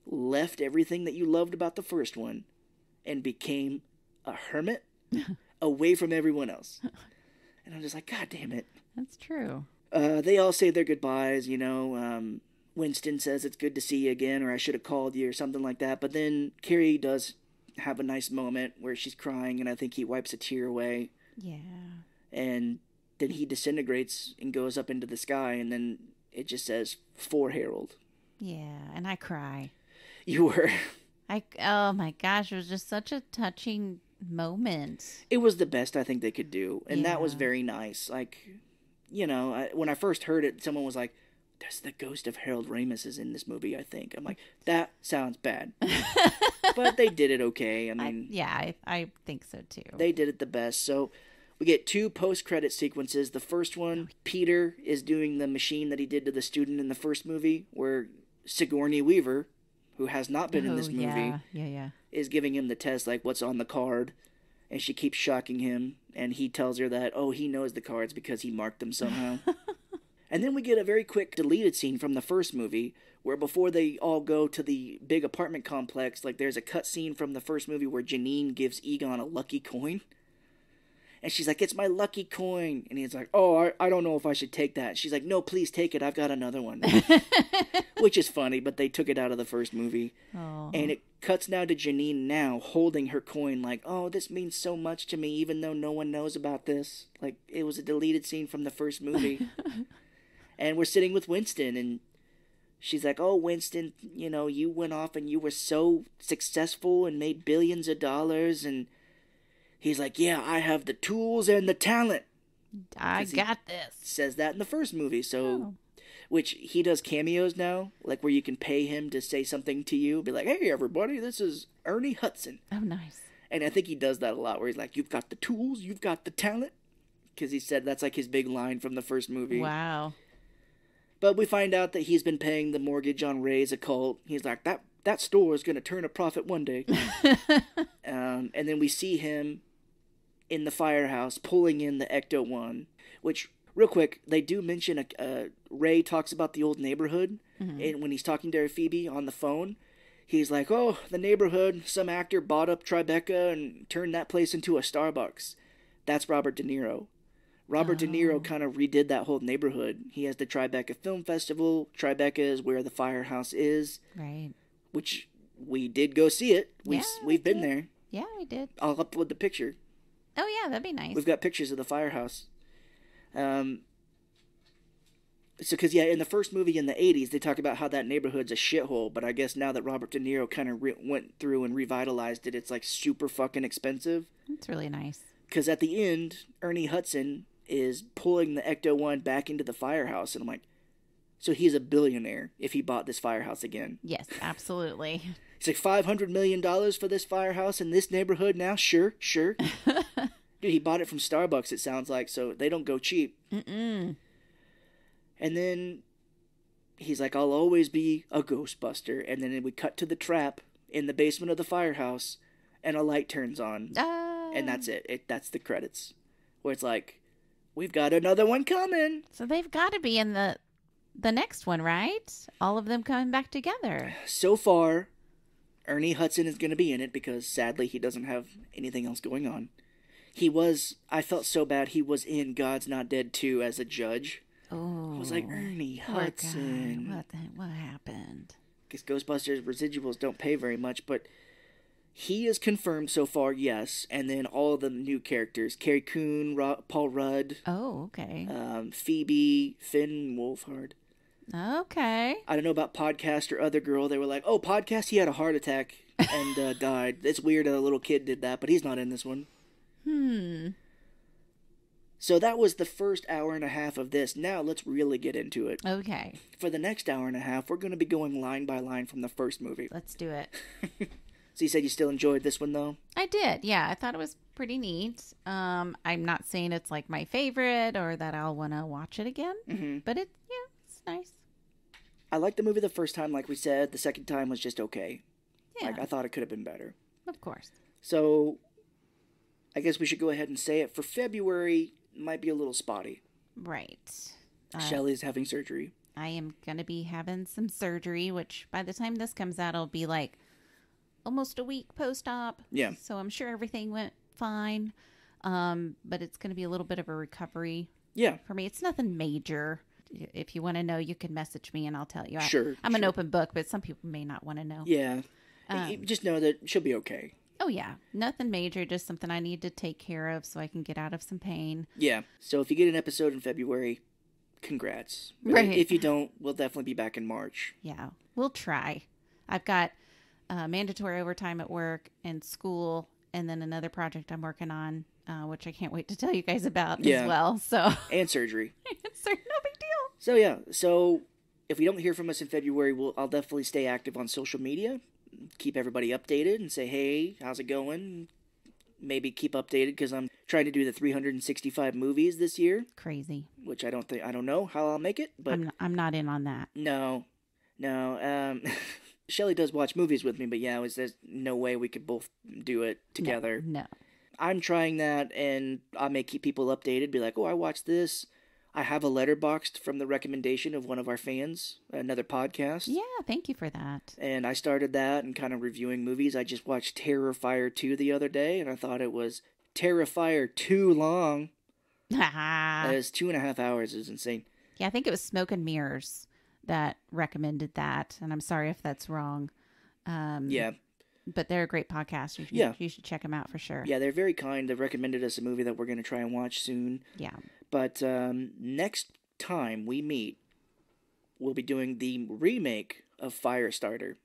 left everything that you loved about the first one and became a hermit away from everyone else. And I'm just like, God damn it. That's true. They all say their goodbyes, Winston says it's good to see you again, or I should have called you, or something like that. But then Carrie does have a nice moment where she's crying, and I think he wipes a tear away. Yeah. And then he disintegrates and goes up into the sky, and then it just says, "For Harold." Yeah, and I cry. You were. Oh my gosh, it was just such a touching moment. It was the best I think they could do, and that was Yeah. very nice. Like, when I first heard it, someone was like, "There's the ghost of Harold Ramis is in this movie, I think." I'm like, that sounds bad. But they did it okay. I mean, I think so too. they did it the best. So we get 2 post-credit sequences. The first one, Peter is doing the machine that he did to the student in the first movie, where Sigourney Weaver, who has not been in this movie, Yeah. is giving him the test, like what's on the card. And she keeps shocking him, and he tells her that, he knows the cards because he marked them somehow. And then we get a very quick deleted scene from the first movie, where before they all go to the big apartment complex, like there's a cut scene from the first movie where Janine gives Egon a lucky coin. And she's like, "It's my lucky coin." And he's like, I don't know if I should take that. She's like, "No, please take it. I've got another one." Which is funny, but they took it out of the first movie. Oh. And it cuts now to Janine now holding her coin like, this means so much to me even though no one knows about this. Like, it was a deleted scene from the first movie. And we're sitting with Winston, and she's like, Winston, you went off and you were so successful and made billions of dollars. And he's like, yeah, I have the tools and the talent. I got this. Says that in the first movie. So, which he does cameos now, like where you can pay him to say something to you. Be like, "Hey, everybody, this is Ernie Hudson." Oh, nice. And I think he does that a lot, where he's like, "You've got the tools, you've got the talent." Because he said that's like his big line from the first movie. Wow. But we find out that he's been paying the mortgage on Ray's occult. He's like, that store is going to turn a profit one day. And then we see him in the firehouse pulling in the Ecto-1, which, real quick, they do mention Ray talks about the old neighborhood, and when he's talking to Phoebe on the phone, he's like, the neighborhood, some actor bought up Tribeca and turned that place into a Starbucks. That's Robert De Niro. Robert De Niro kind of redid that whole neighborhood. He has the Tribeca Film Festival. Tribeca is where the firehouse is. Right. Which we did go see it. We've been there. Yeah, we did. I'll upload the picture. Oh, yeah, that'd be nice. We've got pictures of the firehouse. Because in the first movie in the 80s, they talk about how that neighborhood's a shithole, but I guess now that Robert De Niro kind of went through and revitalized it, it's like super fucking expensive. It's really nice. Because at the end, Ernie Hudson is pulling the Ecto-1 back into the firehouse, and I'm like, so he's a billionaire if he bought this firehouse again. Yes, absolutely. It's like $500 million for this firehouse in this neighborhood now? Sure. Dude, he bought it from Starbucks, it sounds like, so they don't go cheap. Mm-mm. And then he's like, I'll always be a Ghostbuster. And then we cut to the trap in the basement of the firehouse, and a light turns on. And that's it. That's the credits. Where it's like, we've got another one coming. So they've got to be in the next one, right? All of them coming back together. So far, Ernie Hudson is going to be in it because, sadly, he doesn't have anything else going on. I felt so bad, he was in God's Not Dead 2 as a judge. Oh. was like, Ernie Hudson. What happened? Because Ghostbusters residuals don't pay very much, but he is confirmed so far, yes. And then all the new characters, Carrie Coon, Paul Rudd. Oh, okay. Phoebe, Finn Wolfhard. Okay. I don't know about Podcast or Other Girl. They were like, oh, Podcast, he had a heart attack and died. It's weird that a little kid did that, but he's not in this one. So that was the first hour and a half of this. Now let's really get into it. Okay. For the next hour and a half, we're going to be going line by line from the first movie. Let's do it. So you said you still enjoyed this one, though? I did. Yeah, I thought it was pretty neat. I'm not saying it's like my favorite or that I'll want to watch it again, but it's nice. I liked the movie the first time, like we said. The second time was just okay. Yeah. Like, I thought it could have been better. Of course. So I guess we should go ahead and say it. For February, might be a little spotty. Right. Shelley's having surgery. I am going to be having some surgery, which by the time this comes out, it'll be like almost a week post-op. Yeah. So I'm sure everything went fine. But it's going to be a little bit of a recovery. Yeah. For me, it's nothing major. If you want to know, you can message me and I'll tell you. I'm an open book, but some people may not want to know. Yeah. Just know that she'll be okay. Oh, yeah. Nothing major, just something I need to take care of so I can get out of some pain. Yeah. So if you get an episode in February, congrats. Right. If you don't, we'll definitely be back in March. Yeah. We'll try. I've got mandatory overtime at work and school, and then another project I'm working on, which I can't wait to tell you guys about as well. So and surgery. No big deal. So yeah. So if we don't hear from us in February, I'll definitely stay active on social media. Keep everybody updated and say, hey, how's it going? Maybe keep updated because I'm trying to do the 365 movies this year. Crazy. Which I don't know how I'll make it, but I'm not in on that. No. Shelley does watch movies with me, but yeah, there's no way we could both do it together. No. I'm trying that, and I may keep people updated. Be like, oh, I watched this. I have a letterboxed from the recommendation of one of our fans, another podcast. Yeah, thank you for that. And I started that and kind of reviewing movies. I just watched Terrifier 2 the other day, and I thought it was Terrifier too long. It was 2.5 hours. It was insane. Yeah, I think it was Smoke and Mirrors that recommended that, and I'm sorry if that's wrong. Yeah. But they're a great podcast. You should check them out for sure. Yeah, they're very kind. They've recommended us a movie that we're going to try and watch soon. Yeah. But next time we meet, we'll be doing the remake of Firestarter.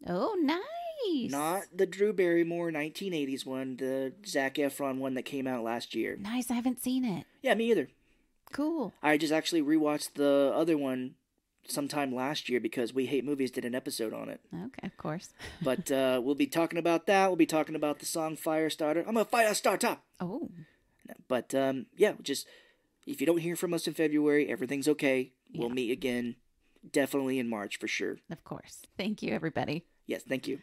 Oh, nice. Not the Drew Barrymore 1980s one, the Zac Efron one that came out last year. Nice, I haven't seen it. Yeah, me either. Cool. I just actually rewatched the other one sometime last year because We Hate Movies did an episode on it. Okay, of course. But we'll be talking about that. We'll be talking about the song Firestarter. I'm a Firestarter! Oh. But, just, if you don't hear from us in February, everything's okay. We'll meet again, definitely in March for sure. Of course. Thank you, everybody. Yes, thank you.